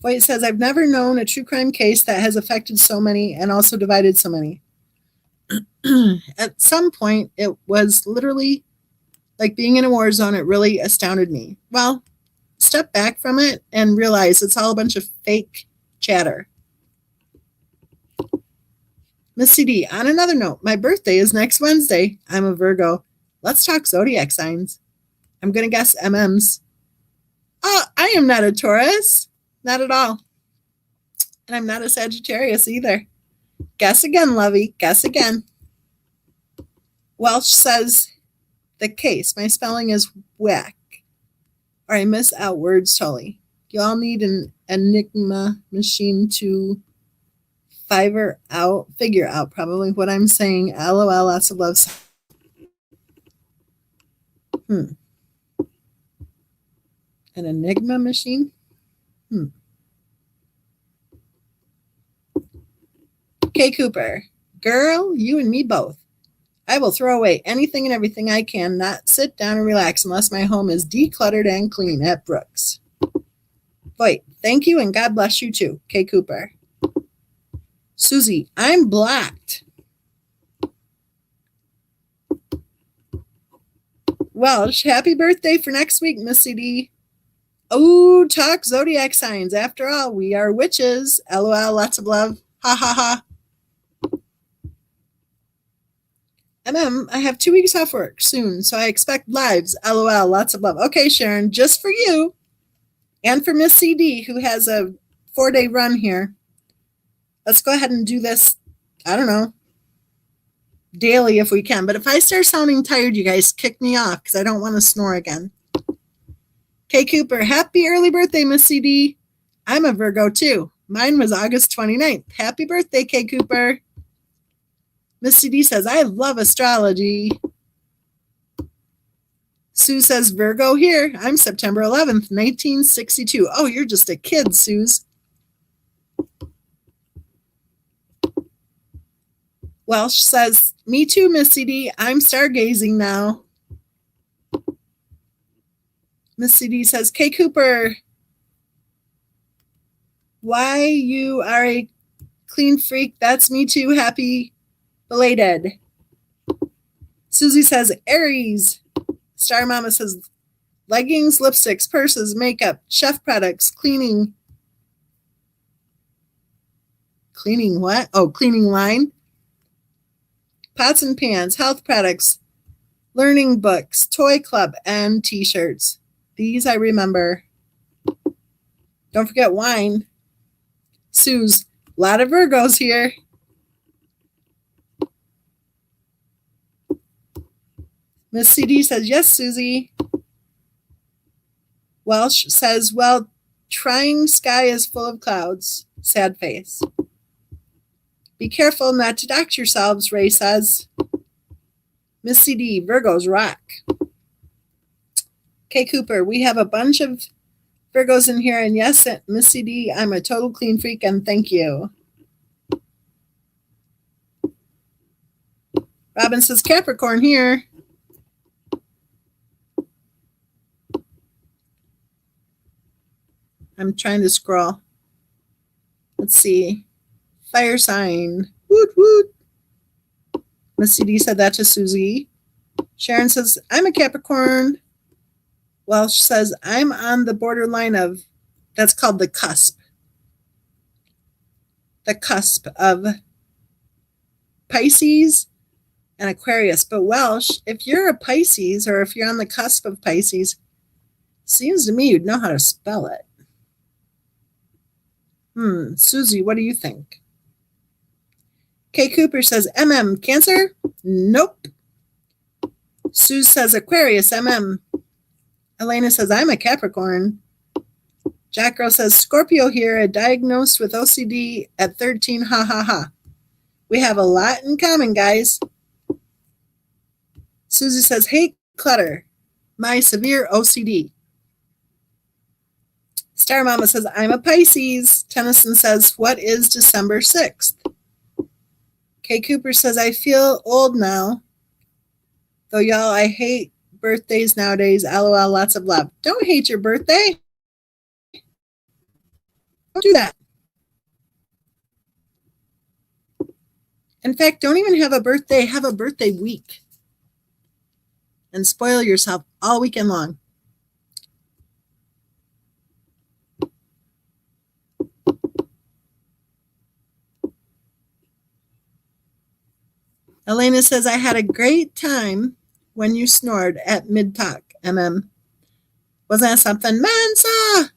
Voight says, I've never known a true crime case that has affected so many and also divided so many. At some point, it was literally like being in a war zone. It really astounded me. Well, step back from it and realize it's all a bunch of fake chatter. Miss CD, on another note, my birthday is next Wednesday. I'm a Virgo. Let's talk zodiac signs. I'm going to guess MMs. Oh, I am not a Taurus. Not at all. And I'm not a Sagittarius either. Guess again, Lovey. Guess again. Welsh says, the case. My spelling is whack. Or I miss out words totally. You all need an Enigma machine to figure out probably what I'm saying. LOL, lots of love. An Enigma machine? Kay Cooper, girl, you and me both. I will throw away anything and everything I can, not sit down and relax unless my home is decluttered and clean at Brooks. Voight, thank you and God bless you too. Kay Cooper. Susie, I'm blocked. Welsh, happy birthday for next week, Miss CD. Oh, talk zodiac signs. After all, we are witches. LOL, lots of love. Ha ha ha. I have 2 weeks off work soon, so I expect lives. LOL, lots of love. Okay, Sharon, just for you and for Miss CD, who has a 4-day run here. Let's go ahead and do this, I don't know, daily if we can. But if I start sounding tired, you guys kick me off because I don't want to snore again. Kay Cooper, happy early birthday, Miss CD. I'm a Virgo too. Mine was August 29th. Happy birthday, Kay Cooper. Miss CD says, I love astrology. Sue says, Virgo here. I'm September 11th, 1962. Oh, you're just a kid, Suze. Welsh says, me too, Miss CD. I'm stargazing now. Miss CD says, Kay Cooper, why you are a clean freak? That's me too. Happy belated. Susie says, Aries. Star Mama says, leggings, lipsticks, purses, makeup, chef products, cleaning. Cleaning what? Oh, cleaning line. Pots and pans, health products, learning books, toy club, and t-shirts. These I remember. Don't forget wine. Suze, a lot of Virgos here. Miss CD says, yes, Susie. Welsh says, well, trying sky is full of clouds. Sad face. Be careful not to dox yourselves, Ray says. Miss CD, Virgos rock. Kay Cooper, we have a bunch of Virgos in here, and yes, Miss CD, I'm a total clean freak, and thank you. Robin says, Capricorn here. I'm trying to scroll. Let's see. Fire sign. Woot, woot. Miss CD said that to Susie. Sharon says, I'm a Capricorn. Welsh says, I'm on the borderline of, that's called the cusp. The cusp of Pisces and Aquarius. But Welsh, if you're a Pisces or if you're on the cusp of Pisces, seems to me you'd know how to spell it. Susie, what do you think? Kay Cooper says, Cancer? Nope. Sue says, Aquarius, Elena says, I'm a Capricorn. Jack Girl says, Scorpio here, diagnosed with OCD at 13, ha ha ha. We have a lot in common, guys. Susie says, hate clutter, my severe OCD. Star Mama says, I'm a Pisces. Tennyson says, what is December 6th? Kay Cooper says, I feel old now. Though, y'all, I hate birthdays nowadays. LOL, lots of love. Don't hate your birthday. Don't do that. In fact, don't even have a birthday. Have a birthday week. And spoil yourself all weekend long. Elena says, I had a great time when you snored at mid-talk, Wasn't that something? Mensa!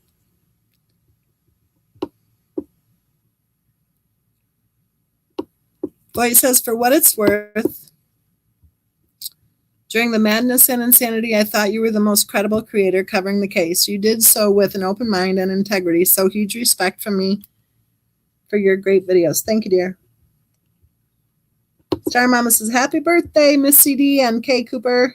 Boy, it says, for what it's worth, during the madness and insanity, I thought you were the most credible creator covering the case. You did so with an open mind and integrity. So huge respect from me for your great videos. Thank you, dear. Star Mama says, happy birthday, Miss CD and Kay Cooper.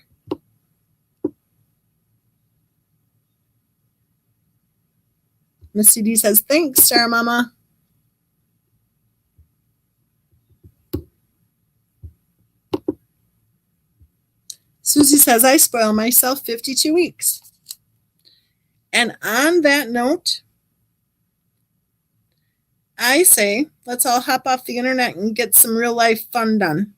Miss CD says, thanks, Star Mama. Susie says, I spoil myself 52 weeks. And on that note, I say, let's all hop off the internet and get some real life fun done.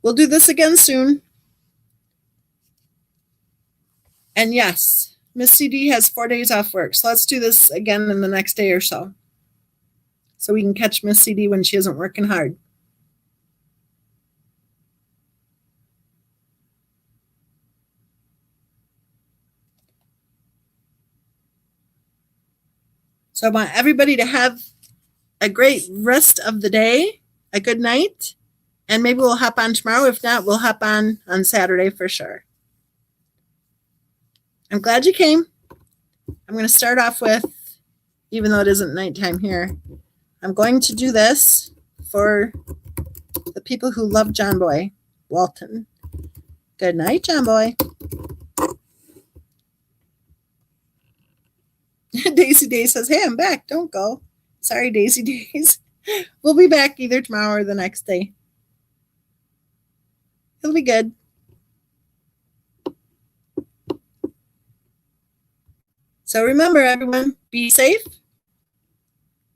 We'll do this again soon. And yes, Miss CD has 4 days off work. So let's do this again in the next day or so. So we can catch Miss CD when she isn't working hard. So I want everybody to have a great rest of the day, a good night, and maybe we'll hop on tomorrow. If not, we'll hop on Saturday for sure. I'm glad you came. I'm going to start off with, even though it isn't nighttime here, I'm going to do this for the people who love John Boy Walton. Good night, John Boy. Daisy Day says, hey, I'm back. Don't go. Sorry, Daisy Days. We'll be back either tomorrow or the next day. It'll be good. So remember, everyone, be safe,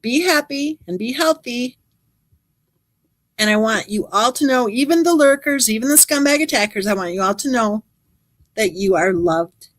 be happy, and be healthy. And I want you all to know, even the lurkers, even the scumbag attackers, I want you all to know that you are loved